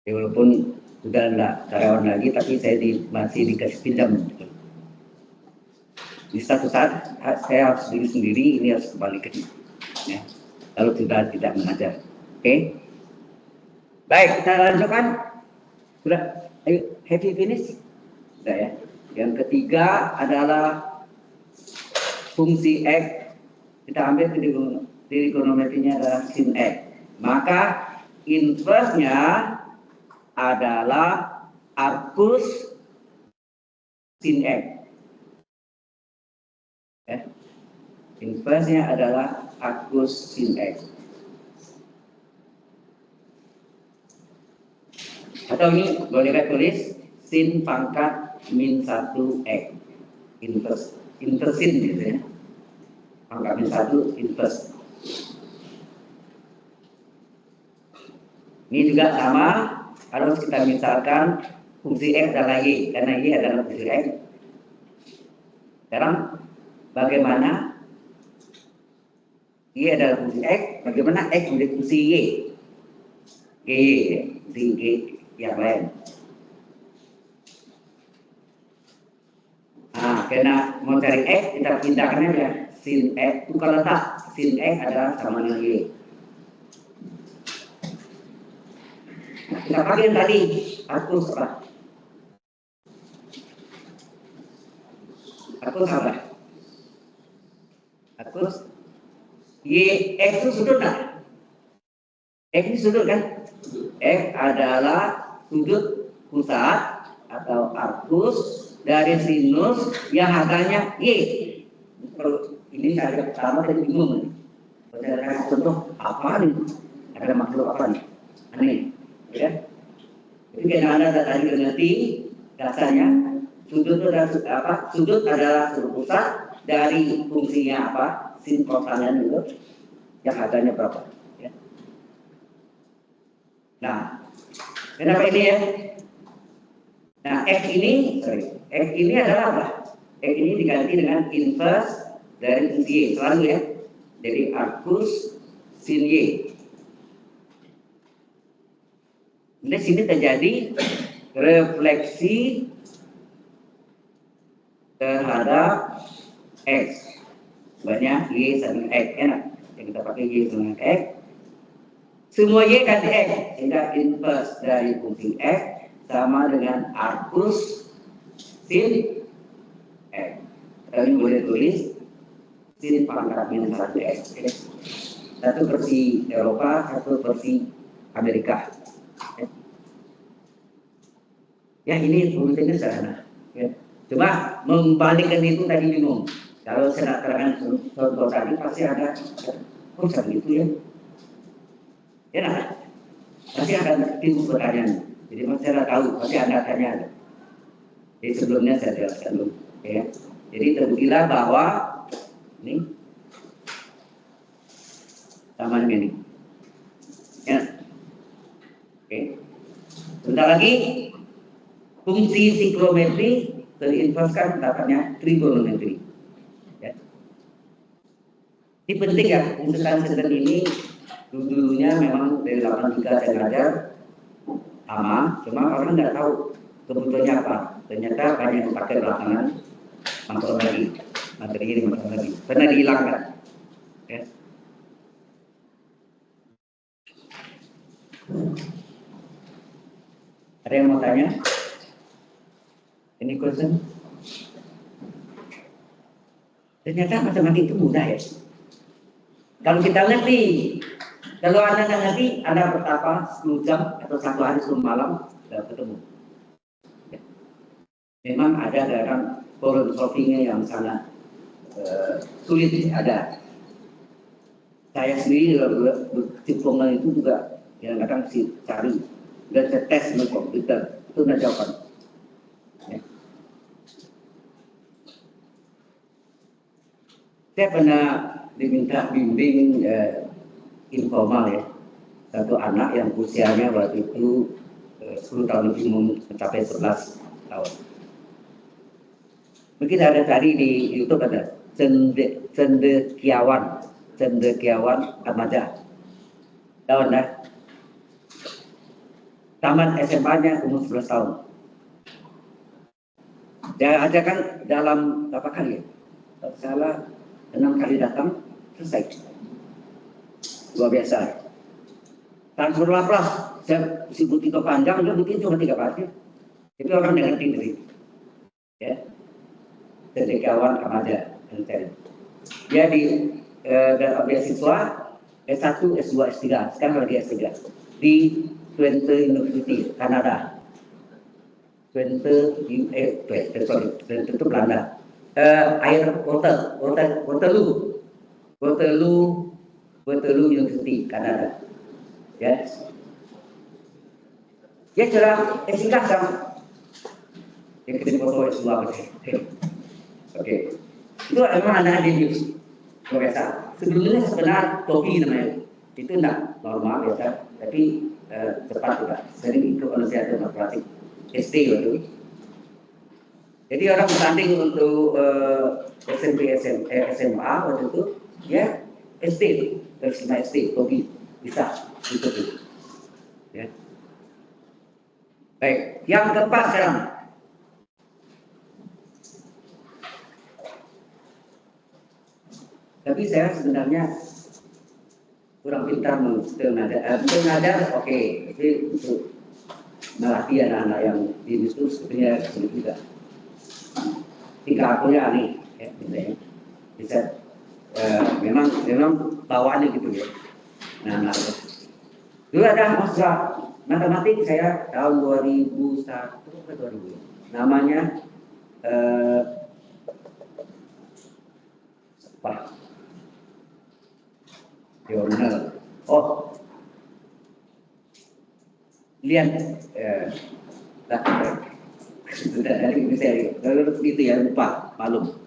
Ya, walaupun sudah enggak karyawan lagi, tapi saya masih dikasih pinjam. Di satu saat saya harus diri sendiri, ini harus kembali ke ya. Kalau sudah tidak mengajar. Oke. Baik, kita lanjutkan. Sudah, ayo, happy finish? Sudah ya. Yang ketiga adalah fungsi X. Kita ambil trigonometrinya adalah sin X. Maka inverse-nya adalah arcus sin X. Ya. Inverse-nya adalah arcus sin X. Atau ini boleh kita tulis sin pangkat min 1 X. Inversin gitu ya. Pangkat min 1 inverse. Ini juga sama kalau kita misalkan fungsi X adalah Y, karena Y adalah fungsi X. Sekarang bagaimana Y adalah fungsi X, bagaimana X menjadi fungsi Y? Fungsi Y yang lain. Nah, karena mau cari X, kita pindahkan aja sin X, tukar letak sin X adalah sama dengan Y. Nah, kita pakai yang tadi, arcus apa? Arcus apa? Arcus Y, X itu sudut nggak? X ini sudut kan? X adalah sudut pusat atau arcus dari sinus yang harganya Y. Ini saya pertama tadi bingung. Saya kasih contoh apa nih? Ada makhluk apa nih? Aneh, ya. Jadi karena Anda tadi mengerti dasarnya sudut itu adalah apa? Sudut adalah sudut pusat dari fungsinya apa? Sin kosanan itu yang harganya berapa? Ya. Nah, kenapa ini ya? Nah, X ini adalah apa? X ini diganti dengan inverse dari fungsi Y, selalu ya. Jadi arcus sin Y. Di sini terjadi refleksi terhadap X. Banyak Y sama X, enak. Yang kita pakai Y sama X. Semua Y ganti X, sehingga inverse dari fungsi X sama dengan arcus sin X. Kalian boleh tulis sin pangkat minus 1 X. Satu versi Eropa, satu versi Amerika. Ya ini rumusnya sederhana. Ya. Cuma membalikkan itu tadi bingung. Kalau saya terangkan contoh tadi pasti ada kok gitu ya. Ya nah, pasti akan timbul pertanyaan. Jadi masyarakat tahu, pasti Anda tanya. Jadi sebelumnya saya jelaskan dulu. Ya. Jadi terbuktilah bahwa ini sama dengan ini. Ya. Oke. Sebentar lagi fungsi siklometri terinverskan dapatnya trigonometri. Ya. Ini penting ya, fungsi transenden ini dulunya memang dari 83 saya ngajar sama, cuma orang nggak tahu kebutuhannya apa. Ternyata banyak dipakai belakangan, masuk lagi, materi ini masuk lagi, pernah dihilangkan. Ya. Ada yang mau tanya? Ini question? Ternyata matematik itu mudah ya. Kalau kita ngerti, kalau Anda nggak ngerti, Anda bertapa 10 jam atau 1 hari 10 malam, sudah ketemu. Ya. Memang ada dalam problem solvingnya yang sangat sulit, ada. Saya sendiri diplomat itu juga yang kadang cari, dan saya tes dengan komputer, itu udah jawaban. Ya. Saya pernah diminta bimbing informal ya, satu anak yang usianya waktu itu 10 tahun lebih mencapai 11 tahun. Mungkin ada tadi di YouTube ada cendekiawan Armada. Tahu dah? Tamat SMA-nya umur 11 tahun. Dia ajarkan dalam berapa kali ya? Kalau salah 6 kali datang selesai. Luar biasa. Transfer Laplace, saya sebut itu panjang, dia bikin cuma 3 baris. Tapi orang dengan tinggi. Ya. Dari kawan Armada. Dia di beasiswa S1, S2, S3. Sekarang lagi S3. di Twente University, Kanada. Twente itu Belanda. Waterloo University, Kanada. Ya. Ya cerah, singkat sama. Yang kita foto semua Oke. Itu emang anak Denius. Biasa. Sebelumnya sebenarnya topi namanya. Itu enggak normal biasa, tapi cepat juga. Sering ikut olimpiade matematik SD waktu. Jadi orang bertanding untuk SMP, SMA waktu itu, ya SD itu, dari SD, topi bisa itu. Ya. Baik, yang keempat sekarang. Tapi saya sebenarnya kurang pintar menada, oke. Jadi untuk melatih anak-anak yang di itu sebenarnya sulit juga. Tinggal akunya nih, ya, bisa memang bawaannya gitu ya. Nah, dulu ada masa matematik saya tahun 2001 ke 2000. Namanya jurnal. Oh, lihat sudah dari seri kalau itu ya lupa malum.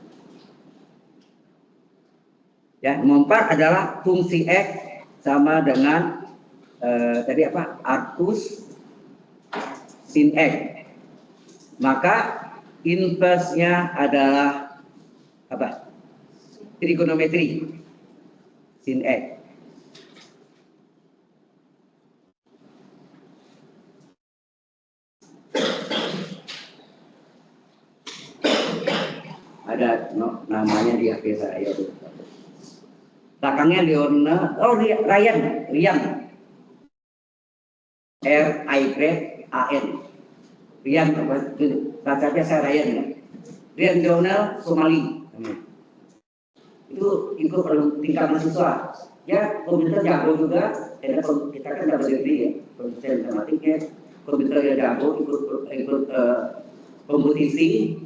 Ya, nomor 4 adalah fungsi X sama dengan tadi apa? Arcus sin X. Maka inverse-nya adalah apa? Trigonometri sin X. Ada namanya di HP saya tuh. Belakangnya Leona, Ryan, R-I-Y-A-N. Ryan, bacanya saya Ryan. Ryan Leonel Somali. Itu ikut tingkat mahasiswa. Ya, komputer jago juga. Kita kan dapat degree ya, komputer matematiknya, komputer yang jago ikut kompetisi.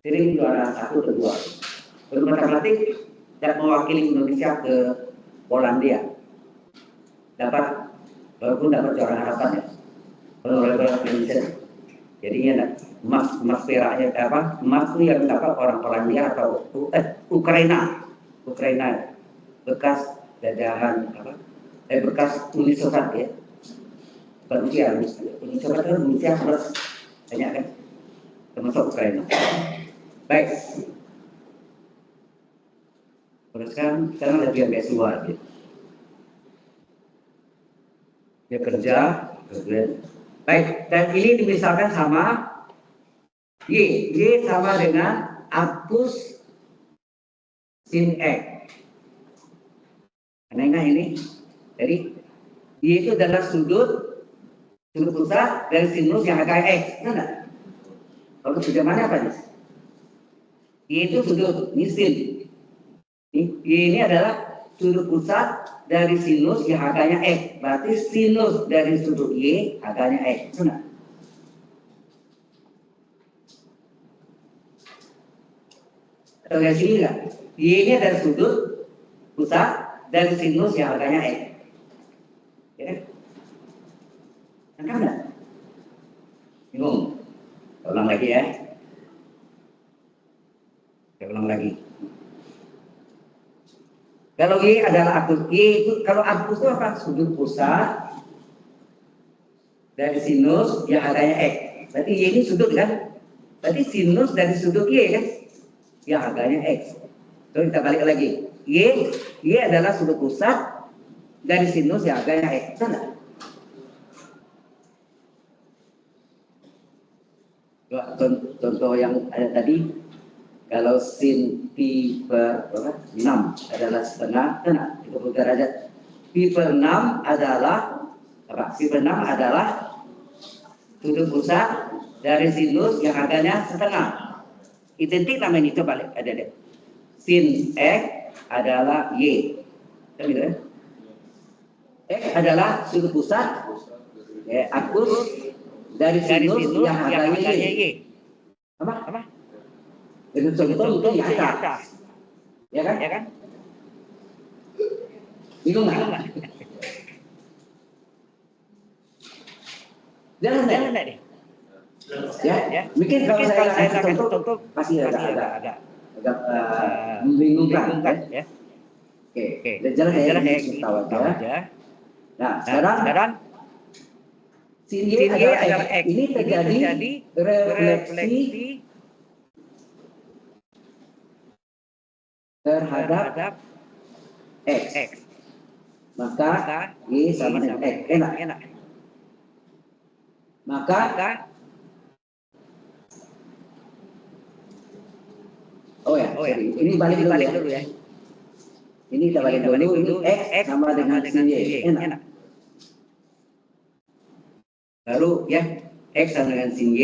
Sering juara 1 atau 2. Untuk matematik dan mewakili Indonesia ke Polandia. Walaupun dapat juara harapan ya. Oleh Indonesia. Jadinya emas peraknya apa? Emas itu yang dapat orang Polandia atau Ukraina. Bekas jajahan apa? Bekas Uni Soviet ya. Rusia, Uni Soviet kan Rusia plus banyak kan? Termasuk Ukraina. Baik. Teruskan, sekarang lebih agak luar gitu. Dia kerja. Baik, dan ini dimisalkan sama Y sama dengan arcus sin X. Karena ini, jadi Y itu adalah sudut pusat dari sinus yang agak X, mana? Kalau bagaimana apa nih? Y itu sudut, ini sin. Ini adalah sudut pusat dari sinus yang harganya X. Berarti sinus dari sudut Y harganya X. Benar? Atau dari sini enggak? Y ini adalah sudut pusat dari sinus yang harganya X. Ya? Tangkap enggak? Bingung? Ulang lagi ya. Saya ulang lagi. Kalau Y adalah arcus, Y itu kalau arcus itu apa? Sudut pusat dari sinus yang harganya X. Berarti Y ini sudut kan? Berarti sinus dari sudut Y kan? Yang harganya X. Terus kita balik lagi. Y adalah sudut pusat dari sinus yang harganya X. Benar? Contoh yang ada tadi. Kalau sin pi per 6 adalah setengah, itu derajat. Pi per 6 adalah apa? Pi per 6 adalah sudut pusat dari sinus yang harganya setengah. Identik namanya itu balik ada deh. Sin X adalah Y. Kan gitu kan? X adalah sudut pusat ya, akus dari sinus yang harganya Y. Apa? Betul di atas. Ya kan? Bingung nggak? Jalan nggak deh? Ya. Mungkin kalau saya kasih contoh pasti agak membingungkan. Ya. Oke. Jalan saya tahu aja. Nah, sekarang sin Y adalah X. Ini terjadi refleksi terhadap X. Maka Y sama dengan X. Enak. Maka sorry. Ini balik dulu ya. Ini kita balik dulu. Ini X sama dengan sin Y. Enak. Baru ya X sama dengan sin Y.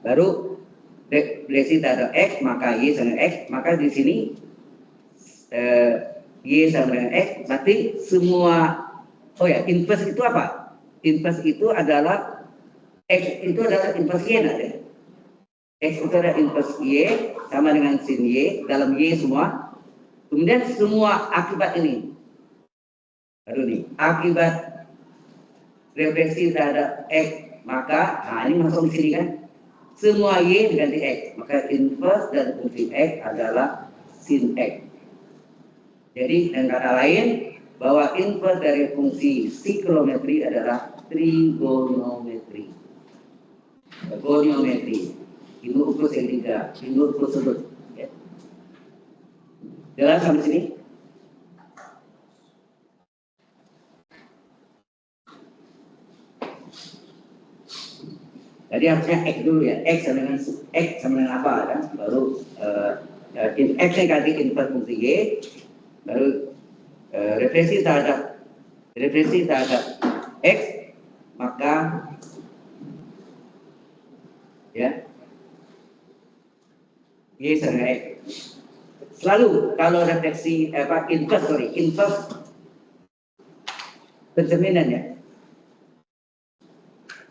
Baru refleksi terhadap X, maka Y sama dengan X. Maka di sini Y sama dengan X. Berarti semua inverse itu apa? Inverse itu adalah X itu adalah inverse Y ya. X itu adalah inverse Y sama dengan sin Y dalam Y semua. Kemudian semua akibat ini. Baru nih, akibat refleksi terhadap X, maka ini masuk di sini kan. Semua Y diganti X, maka inverse dari fungsi X adalah sin X. Jadi dengan kata lain bahwa inverse dari fungsi siklometri adalah trigonometri. Goniometri, ini ukur segitiga, ini ukur sudut. Ya. Jelas sampai sini? Jadi harusnya X dulu ya, X sama dengan apa kan? Baru X yang ganti inverse fungsi Y, baru refleksi terhadap X, maka ya Y sama X. Selalu kalau refleksi inverse pencerminan ya.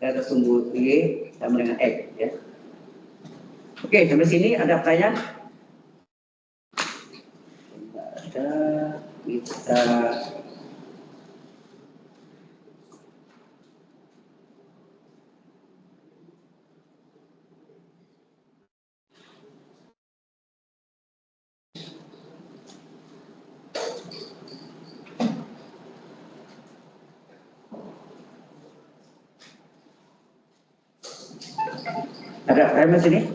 Data sumbu Y sama dengan X ya. Oke, sampai sini ada pertanyaan? Kita ada mas ini?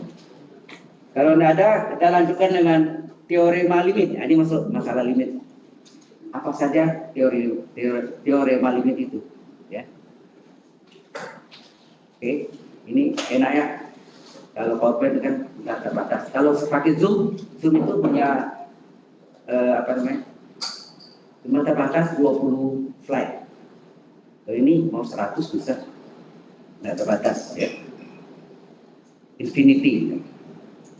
Kalau tidak ada, kita lanjutkan dengan teorema limit. Ini masuk masalah limit. Apa saja teorema limit itu? Ya. Oke, ini enak ya. Kalau PowerPoint kan tidak terbatas. Kalau pakai Zoom itu punya cuma terbatas 20 slide. Kalau ini mau 100 bisa, tidak terbatas ya. Infinity.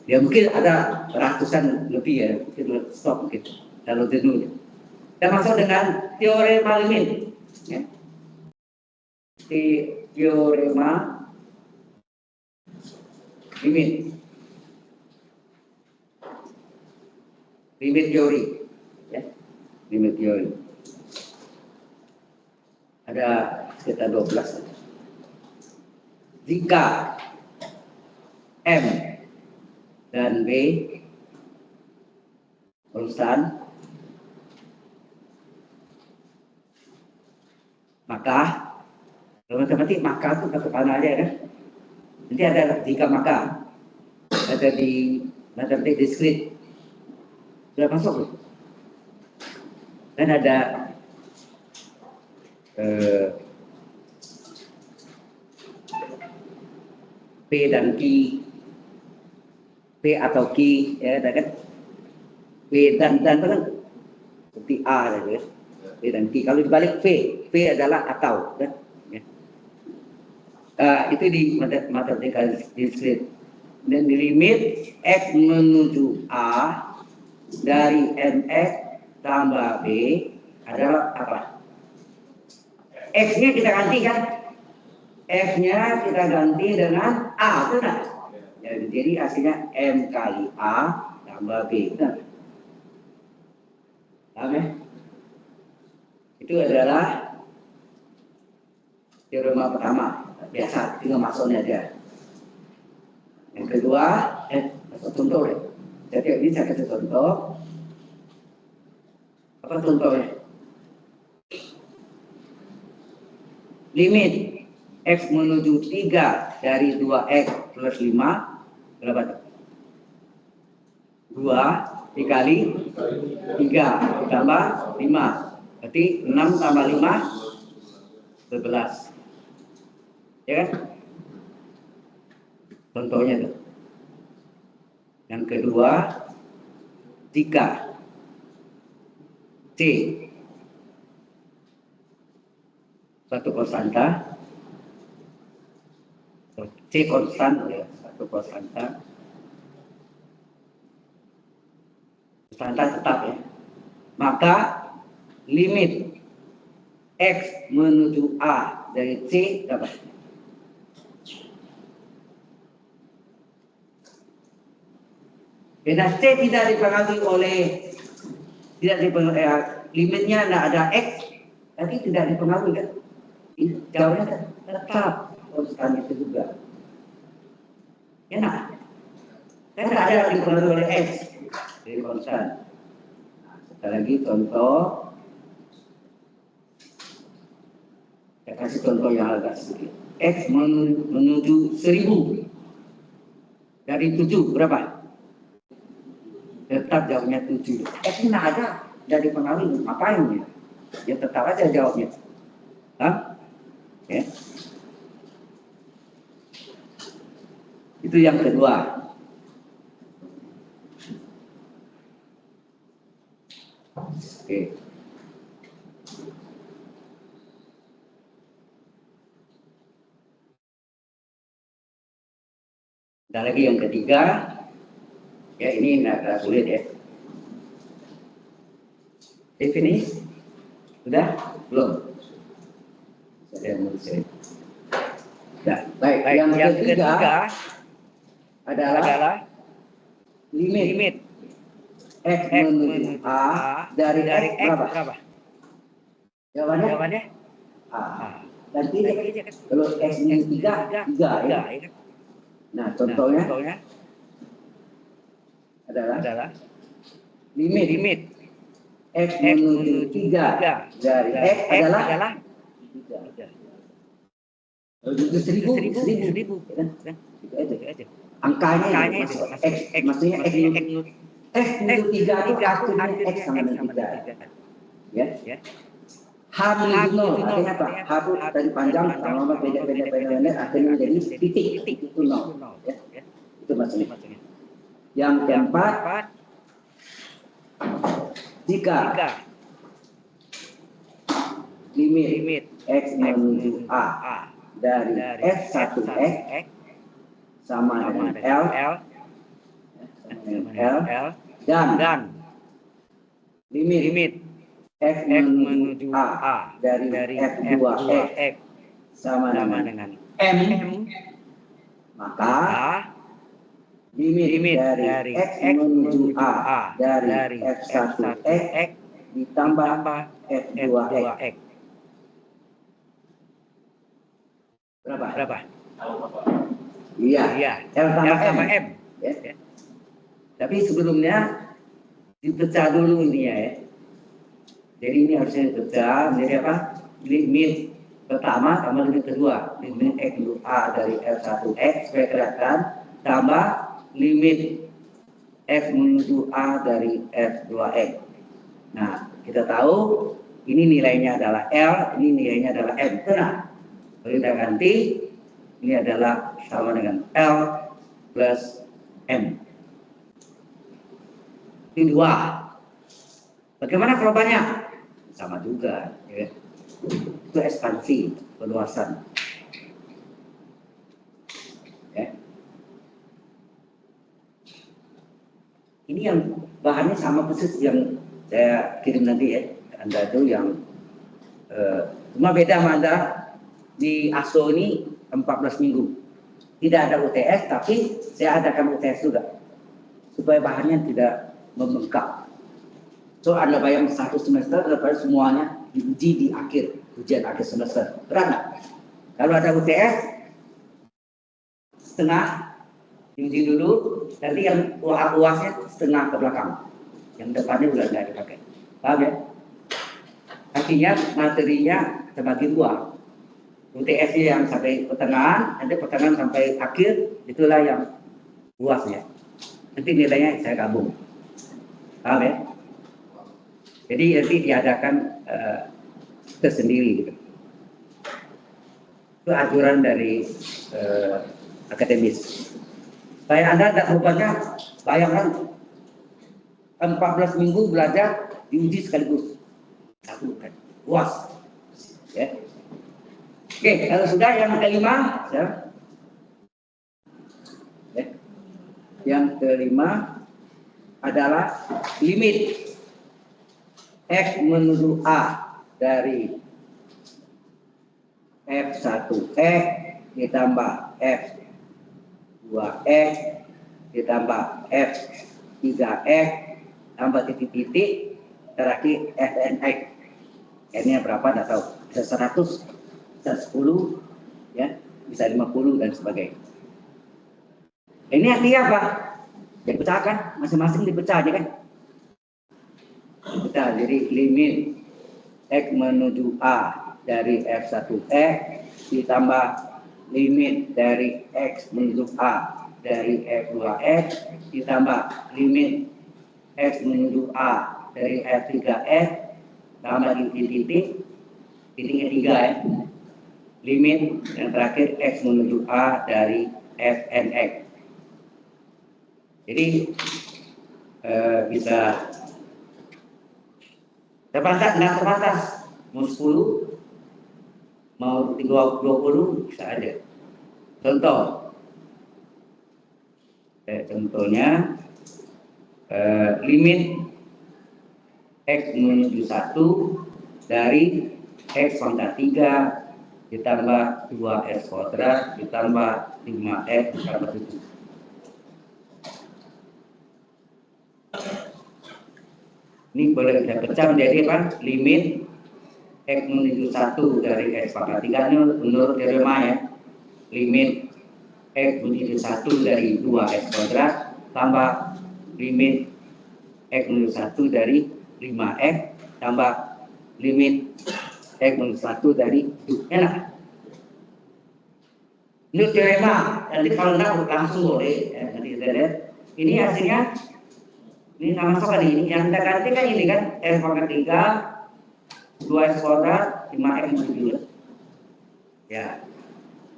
Ya mungkin ada ratusan lebih ya, mungkin stop mungkin kalau jenuh. Kita masuk dengan teorema limit. Ya. Teorema limit. Limit teori. Ya. Limit teori. Ada sekitar 12. Jika M dan B konstan, maka kalau matematik maka itu ke kanan aja kan. Nanti ada jika maka ada di matematik diskrit sudah masuk dan ada P dan Q, P atau Q ya ada kan. P dan itu kan seperti A ya. P dan Q. Kalau dibalik P adalah atau kan. Ya. Itu di matematika diskrit. Dan di limit X menuju A dari MX tambah B adalah apa? X-nya kita ganti kan? X-nya kita ganti dengan A, benar? Jadi hasilnya M kali A tambah B, benar? Paham ya? Itu adalah teorema pertama. Biasa, tinggal masuknya aja. Yang kedua, contoh ya. Jadi ini saya kasih contoh. Apa contohnya? Limit X menuju 3 dari 2X plus 5 berapa tuh? 2 dikali 3 ditambah 5. Berarti 6 tambah 5 11. Ya kan? Contohnya tuh. Yang kedua, jika C satu konstanta, C konstan ya, satu konstanta tetap ya, maka limit X menuju A dari C dapat. Karena C tidak dipengaruhi limitnya tidak ada X, tapi tidak dipengaruhi kan? Jawabnya tetap konstan itu juga. Ya nah, kan tidak ada dipengaruhi oleh X, jadi konstan. Nah, sekali lagi contoh, saya kasih contoh yang agak sedikit. X menuju 1000 dari 7 berapa? Tetap jawabnya 7. X tidak ada, tidak dipengaruhi, ngapain ya? Ya tetap aja jawabnya. Hah? Ya. Itu yang kedua. Oke. Ada lagi yang ketiga. Ya ini agak sulit ya. Definisi sudah belum? Saya mau share. Nah, baik. Yang ketiga adalah limit X menuju A dari X berapa? Jawabannya A. Nanti kalau X-nya 3 ya. Nah, contohnya adalah limit X menuju 3 dari X adalah 3. Kalau itu 1000 kan? Itu aja. Angkanya itu masuk X, maksudnya X menuju 3 itu artinya X sama dengan 3. Ya. H menuju 0 artinya apa? H itu tadi panjang, lama-lama pendek, akhirnya menjadi titik itu 0. Ya. Itu maksudnya. Yang keempat, jika limit X menuju A dari F1X sama dengan L dan limit X menuju A dari F2X sama dengan M, maka limit dari X menuju A dari F1X ditambah F2X berapa? Iya, L tambah M. Ya. Tapi sebelumnya dipecah dulu ini ya. Jadi ini harusnya dipecah menjadi apa? Limit pertama sama limit kedua. Limit X menuju A dari F1X supaya kelihatan, tambah limit X menuju A dari F2X. Nah, kita tahu ini nilainya adalah L, ini nilainya adalah M. Nah, kalau kita ganti, ini adalah sama dengan L plus M. Ini 2. Bagaimana kalau banyak? Sama juga. Ya. Itu ekspansi, perluasan. Ya. Ini yang bahannya sama persis yang saya kirim nanti ya. Anda itu yang Cuma beda mana di ASO ini 14 minggu. Tidak ada UTS, tapi saya adakan UTS juga. Supaya bahannya tidak membengkak. So, Anda bayang satu semester, daripada semuanya diuji di akhir, ujian akhir semester. Berat nggak? Kalau ada UTS, setengah, diuji dulu, nanti yang UAS-nya setengah ke belakang. Yang depannya udah nggak dipakai. Paham ya? Artinya materinya terbagi dua. UTS yang sampai pertengahan, nanti pertengahan sampai akhir, itulah yang UAS-nya. Nanti nilainya saya gabung. Paham ya? Jadi nanti diadakan tersendiri gitu. Itu anjuran dari akademis. Supaya Anda tidak rupanya bayangkan 14 minggu belajar diuji sekaligus. Satu kan. UAS. Ya. Oke, kalau sudah yang kelima, ya. Ya. Yang kelima adalah limit X menuju A dari F1X ditambah F2X ditambah F3X tambah titik-titik terakhir FNX. N-nya berapa tidak tahu. Bisa 100, bisa 10, ya, bisa 50 dan sebagainya. Ini artinya apa? Dipecahkan, masing-masing dipecah aja kan? Dipecah, jadi limit X menuju A dari F1X ditambah limit dari X menuju A dari F2X ditambah limit X menuju A dari F3X tambah titik-titik, titiknya 3 ya. Limit yang terakhir X menuju A dari FNX. Jadi bisa terbatas, nggak terbatas, mau 10, mau 20 bisa aja. Contoh, contohnya limit X menuju 1 dari X pangkat 3 ditambah 2X kuadrat ditambah 5X ditambah 7. Ini boleh kita pecah menjadi apa? Limit X menuju 1 dari X pangkat 3 ini menurut teorema ya. Limit X menuju 1 dari 2X kuadrat tambah limit X menuju 1 dari 5X tambah limit X menuju 1 dari 7. Enak? Ini teorema. Nanti kalau enggak langsung boleh. Ya, nanti kita lihat. Ini hasilnya. Ini nama sekali ini yang kita ganti kan ini kan X pangkat 3 2X kuadrat 5X menuju 7. Ya.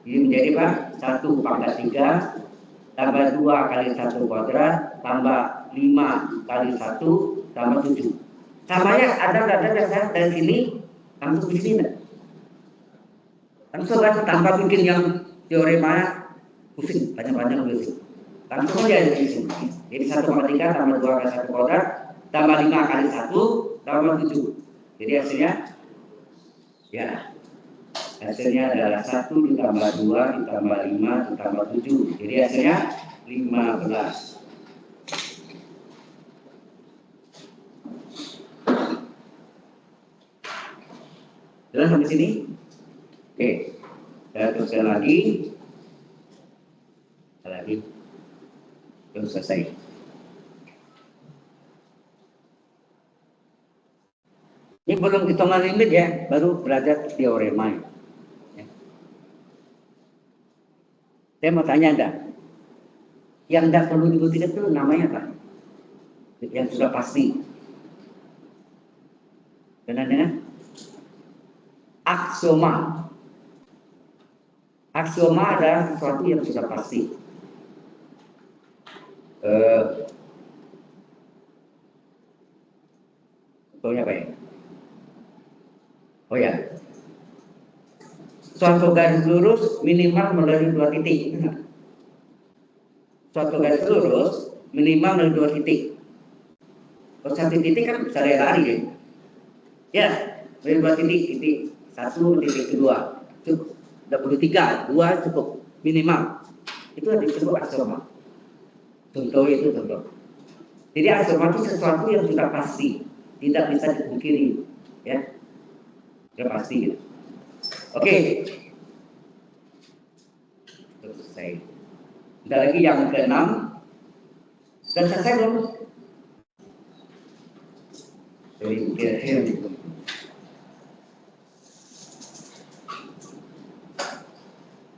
Ini menjadi apa? 1 pangkat 3 tambah 2 kali 1 kuadrat tambah 5 kali 1 tambah 7. Sama ya ada dasar dari sini langsung di sini. Langsung kan tanpa bikin yang teorema pusing banyak-banyak pusing. Langsung aja di sini. Jadi 1,3 tambah 2 kali 1 kuadrat tambah 5 kali 1 tambah 7. Jadi hasilnya ya hasilnya adalah 1 ditambah 2 ditambah 5 ditambah 7. Jadi hasilnya 15. Jelas sampai sini? Oke. Saya teruskan lagi. Terus selesai. Ini belum hitungan limit ya, baru belajar teorema. Ya. Saya mau tanya Anda, yang tidak perlu dibuktikan itu namanya apa? Yang sudah pasti. Benar-benar? Aksioma. Aksioma adalah sesuatu yang sudah pasti. Contohnya apa ya? Oh ya, suatu garis lurus minimal melalui 2 titik. Suatu garis lurus minimal melalui 2 titik. Kalau 1 titik kan bisa lari ya. Ya, dari 2 titik, titik 1.2 cukup, 23, 2 cukup minimal. Itu disebut aksioma. Contoh itu contoh. Jadi aksioma itu sesuatu yang sudah pasti, tidak bisa dipungkiri, ya, sudah pasti. Gitu. Oke, selesai. Ada lagi yang ke-6. Sudah selesai belum?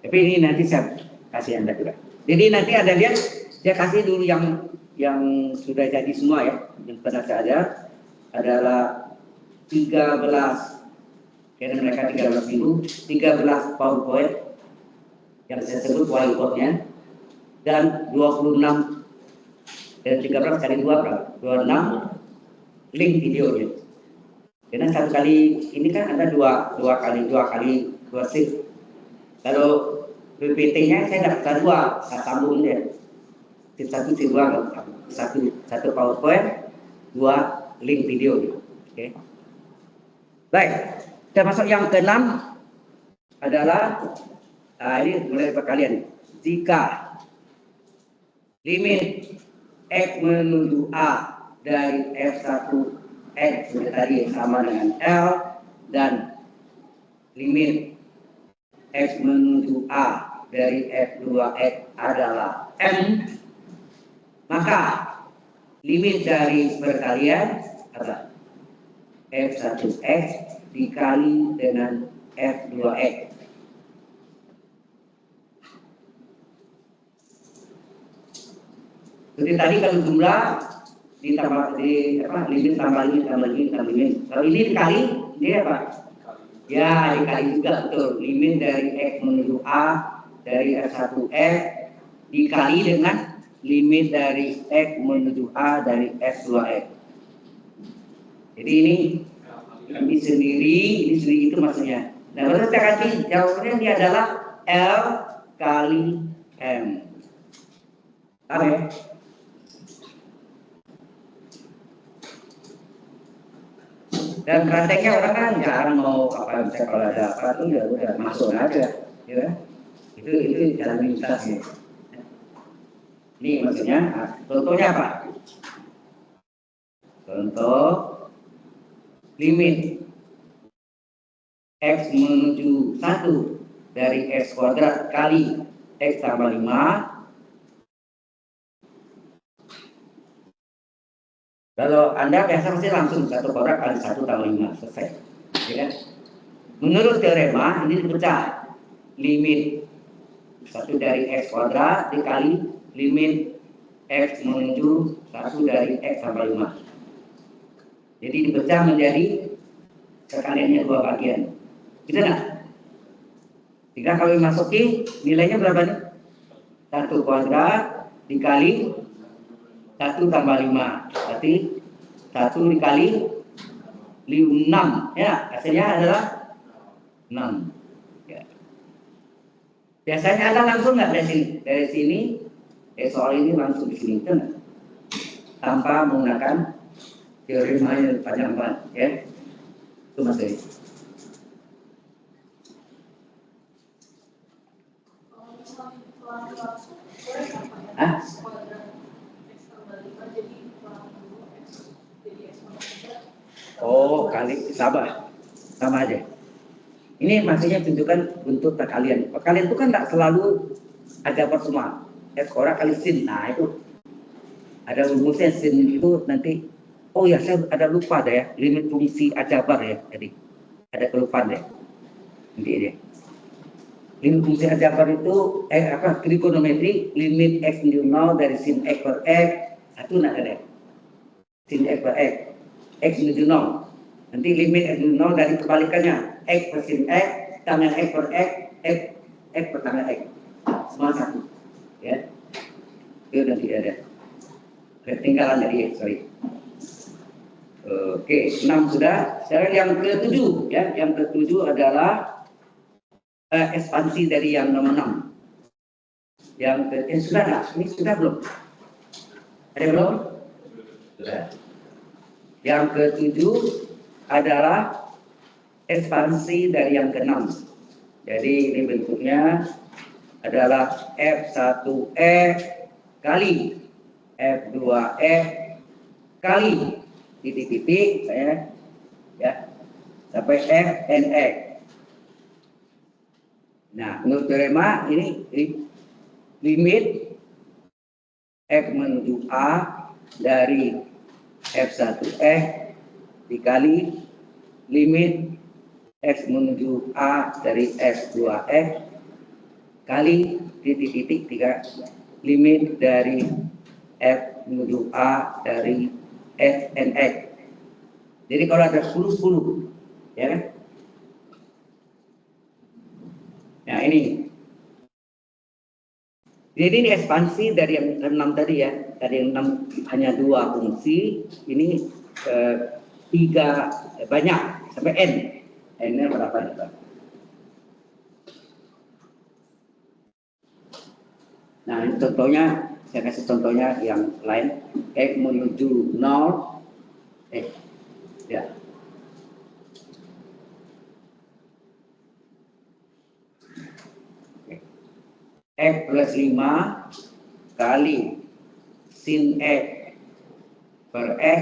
Tapi ini nanti saya kasih Anda juga. Jadi nanti Anda lihat, saya kasih dulu yang sudah jadi semua ya. Yang pernah saya ada adalah 13, karena mereka 13 PowerPoint yang saya sebut whiteboard-nya, dan 26 dan 13 kali 2 berapa? 26 link videonya. Karena satu kali ini kan ada dua kali shift. Kalau PPT-nya saya dapat 2, saya sambung dia. Shift 1, shift 2, satu PowerPoint, 2 link video. Oke. Baik, kita masuk yang ke-6 adalah ini mulai perkalian. Jika limit X menuju A dari F1 X tadi sama dengan L, dan limit X menuju A dari F2 X adalah M, maka limit dari perkalian apa? F1 X dikali dengan F2 X. Jadi tadi kalau jumlah ditambah limit tambah limit. Kalau ini dikali, dia apa? Ya, dikali juga betul. Limit dari X menuju A dari F1 X dikali dengan limit dari X menuju A dari F2 X. Jadi ini sendiri itu maksudnya. Nah, baru kita kasih jawabannya dia adalah L kali M. Apa ya? Dan prakteknya orang kan jarang mau apa, misalnya kalau ada apa tuh ya udah masuk aja, ya. Itu jalan pintasnya. Ini maksudnya, contohnya apa? Contoh limit X menuju 1 dari X kuadrat kali X tambah 5. Kalau Anda biasa pasti langsung 1 kuadrat kali 1 tambah 5, selesai. Ya kan? Menurut teorema ini dipecah. Limit 1 dari X kuadrat dikali limit X menuju 1 dari X tambah 5. Jadi dipecah menjadi sekaliannya 2 bagian. Gitu enggak? Jika kalau dimasuki nilainya berapa nih? 1 kuadrat dikali 1 tambah 5. Berarti 1 dikali 6. Ya, hasilnya adalah 6. Ya. Biasanya Anda langsung nggak dari sini? Dari sini, soal ini langsung di sini. Itu enggak? Tanpa menggunakan teorema yang panjang-panjang. Ya. Itu maksudnya. Hah? Oh, kali sama aja. Ini maksudnya tunjukkan bentuk perkalian. Perkalian itu kan tidak selalu ada pertemuan. X kuadrat kali sin. Nah itu ada rumusnya, sin itu nanti. Oh ya, saya ada lupa deh ya. Limit fungsi aljabar ya. Jadi ada kelupaan deh. Nanti deh. Limit fungsi aljabar itu trigonometri. Limit X menuju 0 dari sin X per X. Itu nggak ada. Sin X per X. X menuju 0. Nanti limit X menuju 0 dari kebalikannya. X per sin X, tambah X per X, X per tambah X. Semua satu. Ya. Itu nanti ada. Ketinggalan dari X, sorry. Oke, 6 sudah. Sekarang yang ke-7. Ya. Yang ke-7 adalah ekspansi dari yang nomor 6. Sudah nggak? Ini sudah belum? Ada belum? Sudah. Yang ke-7 adalah ekspansi dari yang keenam. Jadi ini bentuknya adalah F1E kali F2E kali titik-titik ya sampai FNX. Nah, menurut teorema ini limit F menuju A dari F1E dikali limit X menuju A dari F2E kali titik-titik 3 limit dari F menuju A dari FNX. Jadi kalau ada 10 ya kan? Nah ini. Jadi ini ekspansi dari yang 6 tadi ya. Dari yang 6 hanya 2 fungsi, ini 3 banyak sampai N. N-nya berapa juga? Nah, ini contohnya, saya kasih contohnya yang lain. X menuju 0, ya. X plus 5 kali sin X per X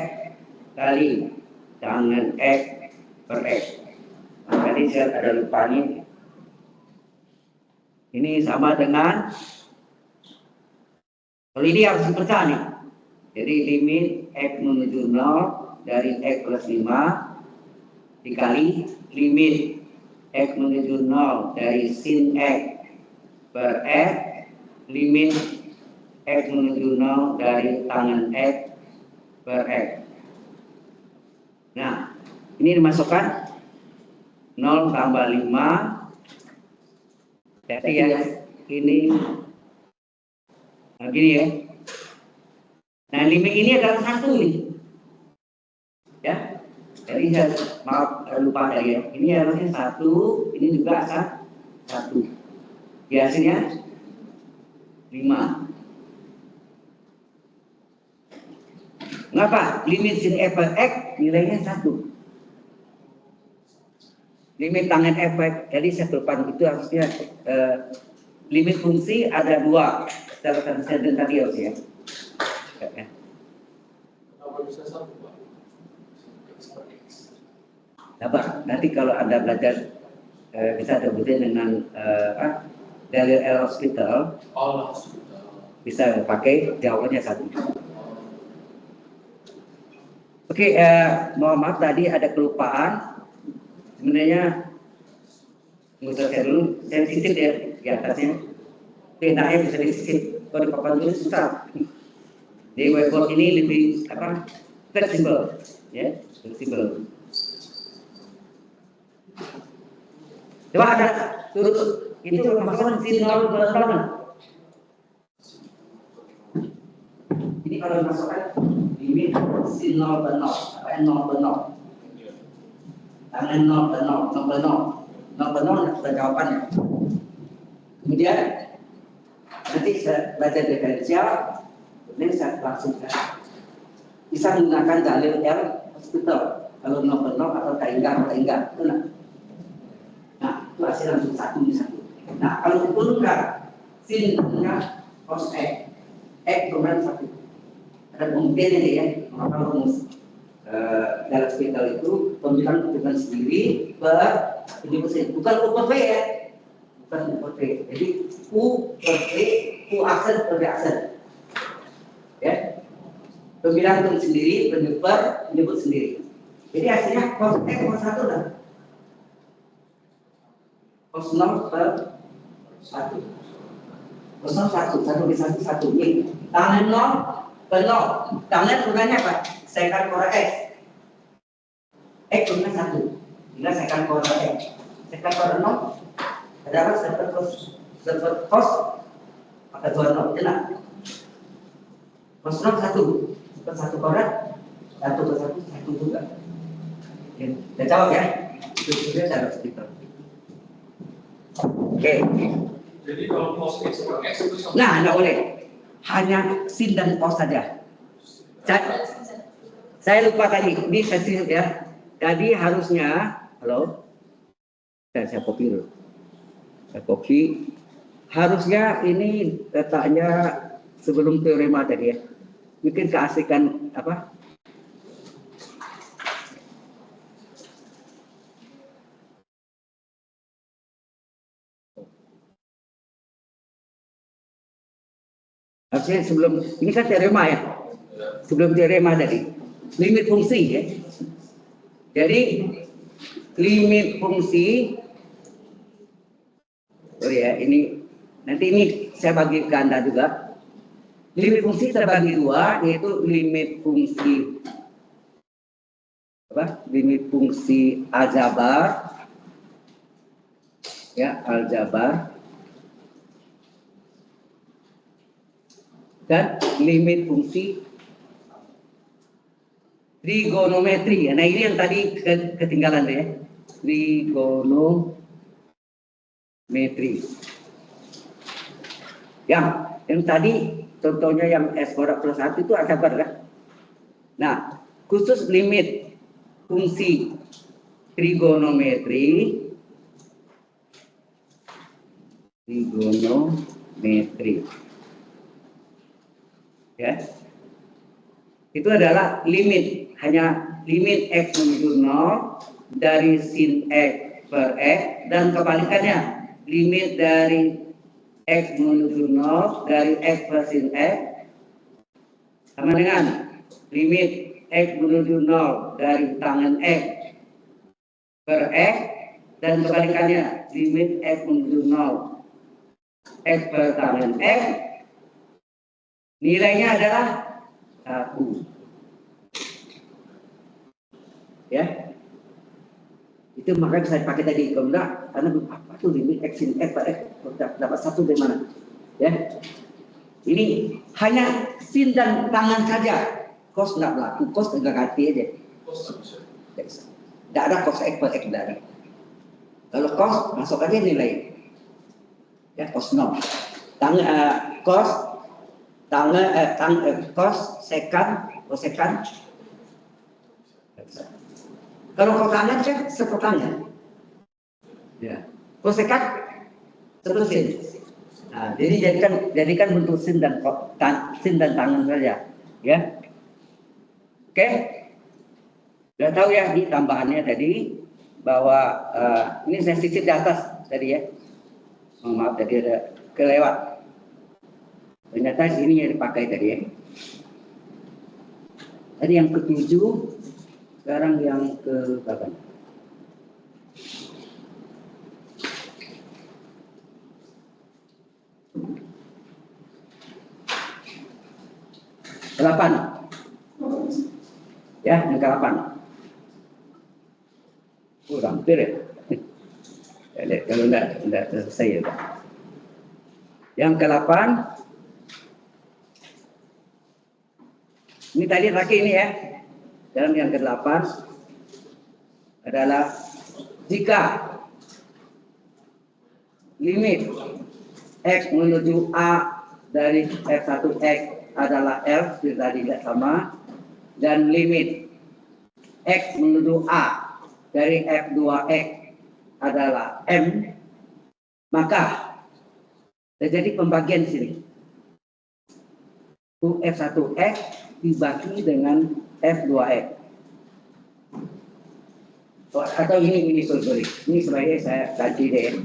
kali tangan X per X. Nah, tadi saya ada lupa nih. Ini sama dengan, kalau ini harus dipecah nih. Jadi limit X menuju 0 dari X plus 5 dikali limit X menuju 0 dari sin X per X limit X menuju 0 dari tangan X per X. Nah, ini dimasukkan 0 tambah 5. Jadi ya, ini begini ya. Nah, limit ini adalah 1 nih. Ya. Jadi saya maaf lupa tadi ya. Ini harusnya 1, ini juga 1. Biasanya 5. Mengapa? Limit sin F per X nilainya 1. Limit tangan F per X, jadi saya depan itu harusnya limit fungsi ada 2. Secara saya tadi harus ya. Kenapa bisa 1, Pak? Dapat. Nanti kalau Anda belajar bisa terbukti dengan dalil L-Hospital, bisa pakai jawabannya 1. Oke, mohon maaf tadi ada kelupaan. Sebenarnya menurut saya dulu sensitif ya di atasnya. Benaknya bisa disisip, kalau di papan tulis susah. Di whiteboard ini lebih fleksibel, ya, fleksibel. Coba ada turut itu masalah sin 0 ke 0. Ini kalau dimasukkan limit sin 0 ke 0, apa 0 ke 0. Tangan 0 ke 0, 0 ke 0. 0 ke 0 sudah jawabannya. Kemudian nanti saya belajar diferensial, ini saya langsung bisa menggunakan dalil L-Hospital. Kalau 0 ke 0 atau enggak, benar. Nah, itu hasil langsung 1 di 1. Nah, kalau diturunkan sin dengan cos X, X kemudian 1. Ada pembuktian ini ya, maka rumus dalam hospital itu pembilang bukan sendiri per penjelasan, bukan U per V ya, bukan U per V. Jadi U per V, U aksen per V aksen. Ya, pembilang itu sendiri, penyebut sendiri. Jadi hasilnya cos X cos 1 lah. Cos 0 per 1. Cos 0 1, 1 di 1, 1. Ini tangan 0 per 0. Tangan gunanya apa? Sekan kora X. X gunanya 1. Bila sekan kora X. Sekan kora 0 adalah seper cos maka 2 0. Jelas. Cos 0 1. Seper 1 kora 1 per 1, 1 juga. Ya, udah jawab ya. Itu sudah cara sekitar. Oke. Jadi kalau cos X per X itu sama. Nah, enggak boleh. Hanya sin dan cos saja. Saya lupa tadi. Ini sesi ya. Jadi harusnya, halo. Saya copy dulu. Saya copy. Harusnya ini letaknya sebelum teorema tadi ya. Mungkin keasikan apa? Harusnya sebelum ini kan teorema ya. Sebelum teorema tadi. Limit fungsi ya. Jadi limit fungsi, sorry ya, ini nanti ini saya bagi ke Anda juga. Limit fungsi terbagi dua, yaitu limit fungsi apa? Limit fungsi aljabar, ya aljabar, dan limit fungsi trigonometri. Nah ini yang tadi ketinggalan ya, trigonometri. Yang tadi contohnya yang S kuadrat plus 1 itu aljabar kan? Nah, khusus limit fungsi trigonometri, ya, itu adalah limit, hanya limit X menuju 0 dari sin X per X, dan kebalikannya, limit dari X menuju 0 dari X per sin X sama dengan limit X menuju 0 dari tangen X per X, dan kebalikannya, limit X menuju 0 X per tangen X, nilainya adalah 1. Ya, itu makanya bisa dipakai tadi kalau enggak, karena apa tuh limit X sin X per X dapat 1 dari mana? Ya, ini hanya sin dan tangan saja, cos nggak berlaku, cos tinggal ganti aja. Tidak ada cos X per X, tidak ada. Kalau cos masuk aja nilai, ya cos 0. Cos cos sekan, kosekan. Kalau kotangan kan sekotangan, ya. Kosekan seterusnya. Nah, jadi jadikan bentuk sin dan tangan saja, ya. Oke, sudah tahu ya di tambahannya tadi bahwa ini saya sisip di atas tadi ya. Maaf tadi ada kelewat. Ternyata sini yang dipakai tadi ya. Tadi yang ke-7, sekarang yang ke-8. Ya, yang ke-8. Hampir ya. Kalau enggak selesai ya, Pak. Yang ke-8, ini tadi ini ya. Dan yang ke-8 adalah jika limit X menuju A dari F1X adalah L, tadi tidak sama, dan limit X menuju A dari F2X adalah M, maka terjadi pembagian sini. F1X dibagi dengan F2X. Atau ini sorry. Ini sebagai saya ganti deh.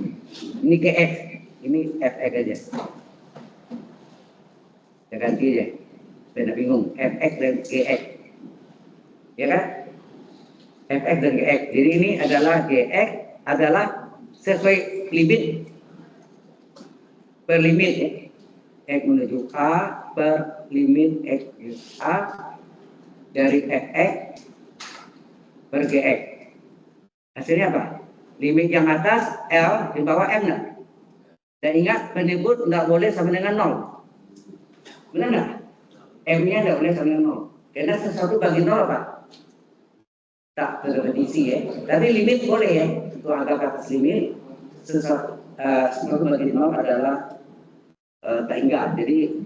Ini ke X, ini Fx aja. Saya ganti deh. Saya bingung. Fx dan Gx, ya kan? Fx dan Gx. Jadi ini adalah Gx adalah sesuai limit per limit ya. X menuju A per limit X menuju A dari Fx per Gx. Hasilnya apa? Limit yang atas L di bawah M nggak? Dan ingat penyebut nggak boleh sama dengan 0. Benar nggak? M-nya nggak boleh sama dengan 0. Karena sesuatu bagi 0 apa? Tak berkompetisi ya. Tapi limit boleh ya. Itu anggap atas limit. Sesuatu bagi 0 adalah tak ingat. Jadi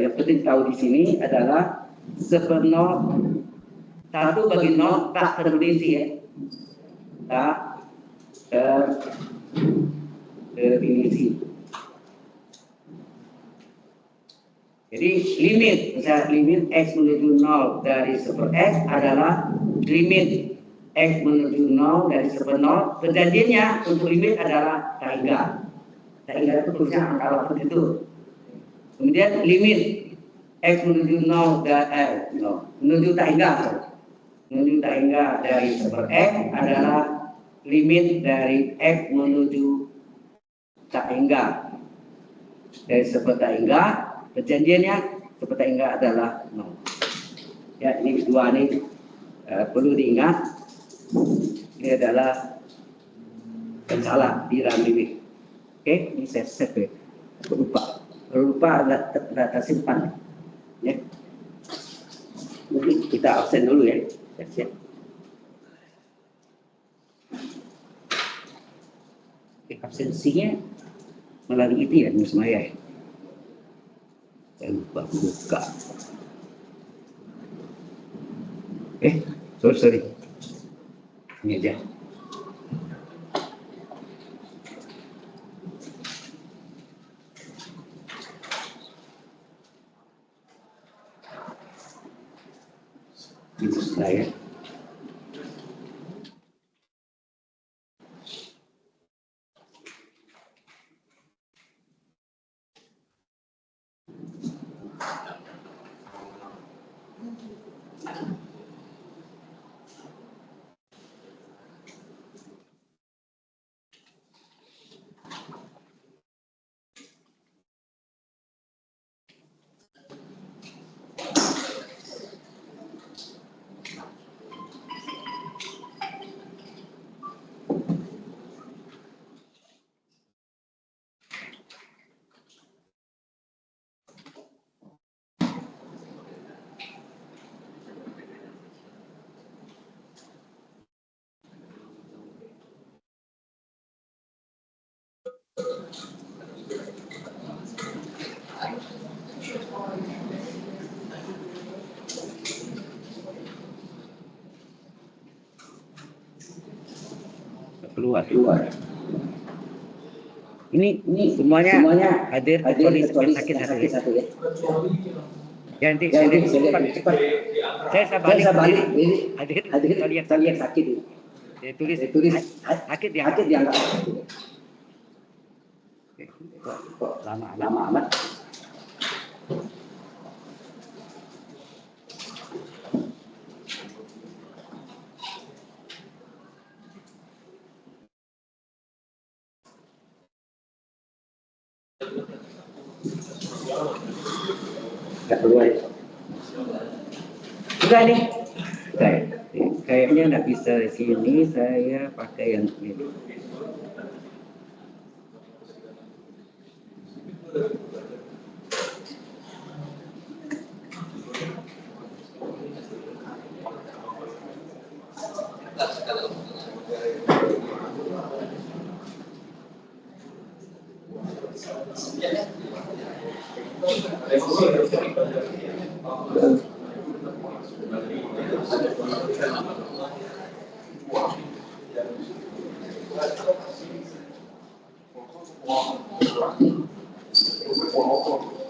yang penting tahu di sini adalah sepenuh 1 bagi 0 tak terkondisi ya. Tak definisi. Jadi limit, misalnya limit X menuju 0 dari super X adalah limit X menuju 0 dari super 0. Perjanjiannya untuk limit adalah tak hingga. Tak hingga itu tulisnya angka 8 itu. Kemudian limit X menuju 0 dari menuju tak hingga. Menuju tak hingga dari super X adalah limit dari X menuju tak hingga. Dari super tak hingga, perjanjiannya super tak hingga adalah 0. Ya, ini dua ini perlu diingat. Ini adalah salah di dalam limit. Oke, ini saya save. Lupa data simpan. Ya. Mungkin kita absen dulu ya. Siap. Absensinya melalui itu ya, Mas Maya. Saya lupa buka. Sorry. Ini aja. Itu saya. Keluar. Ini semuanya hadir kecuali sakit satu ya. Ya nanti cepat. Saya balik. Hadir kecuali yang sakit. Saya tulis sakit dianggap. Kok lama amat. Nggak keluar ya? Sudah nih. Kayaknya nggak bisa di sini, saya pakai yang ini.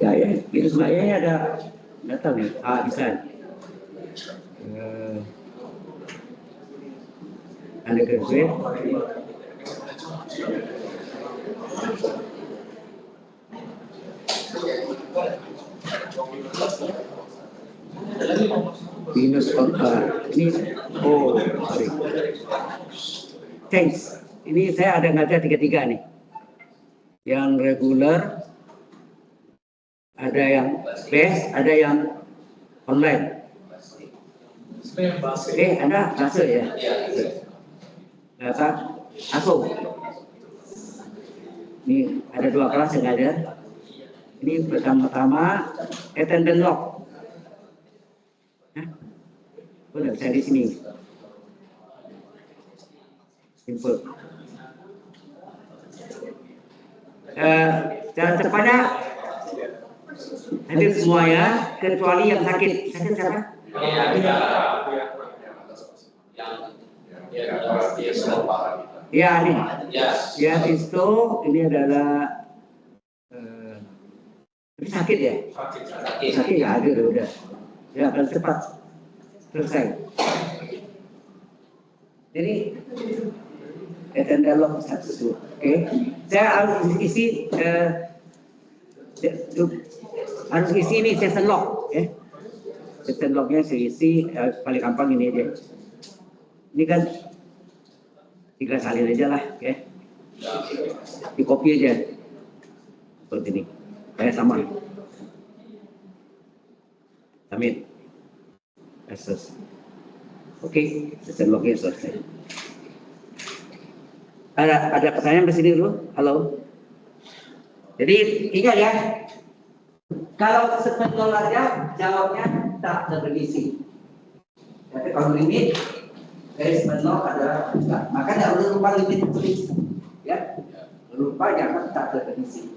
Ya, virus Maya ada data nih, bisa. Ada graduate. Minus ini sorry. Thanks. Ini saya ada ngajar 33 nih. Yang regular, ada yang base, ada yang online. Anda masuk ya? Data ASO. Ini ada 2 kelas yang ada. Ini pertama-tama attendance log. Benar, saya di sini. Simple. Cara cepatnya hadir semua ya, kecuali yang sakit. Sakit siapa? Ya, ini. Yes. Ya, itu ini adalah tapi sakit ya? Sakit ya, ada udah. Ya, akan cepat selesai. Jadi, dialog satu. Oke, saya harus isi harus isi ini session log, ya. Session lognya saya isi paling gampang ini aja. Ini kan tinggal salin aja lah, ya. Di copy aja seperti ini. Kayak sama. Amin. Akses. Oke, session lognya selesai. Ada pertanyaan di sini dulu? Halo. Jadi ingat ya, kalau sepenuh aja jawabnya tak terisi. Tapi kalau limit dari sepenuh adalah enggak. Maka tidak boleh lupa limit tulis. Ya, lupa jangan tak terisi.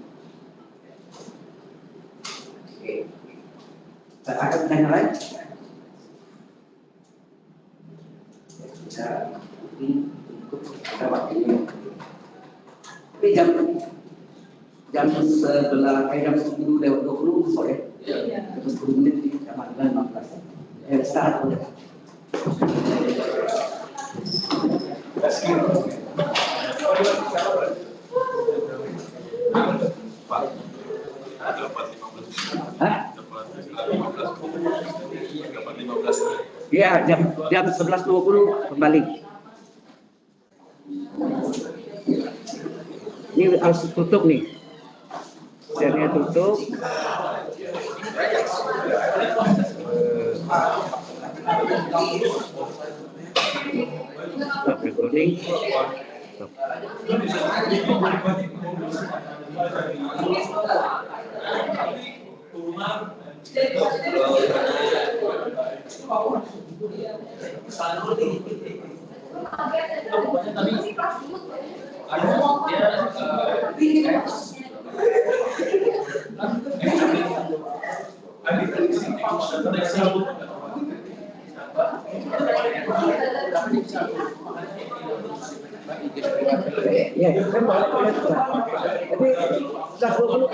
Oke. Ada pertanyaan lain? Ya, ini kita waktunya. Tapi jam 11:10 sore. Jam 10 menit di jam 15. Start udah. Ya, jam 11:20 kembali. Ini harus tutup nih. Jamnya tutup. Recording. Ya, kan boleh. Tapi sudah dulu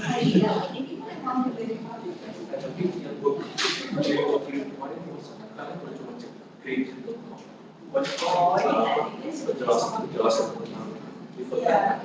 Iya, ini memang dari Tapi yang gue kirim kemarin kalian boleh coba cek grade itu banyak penjelasan tentang Iya,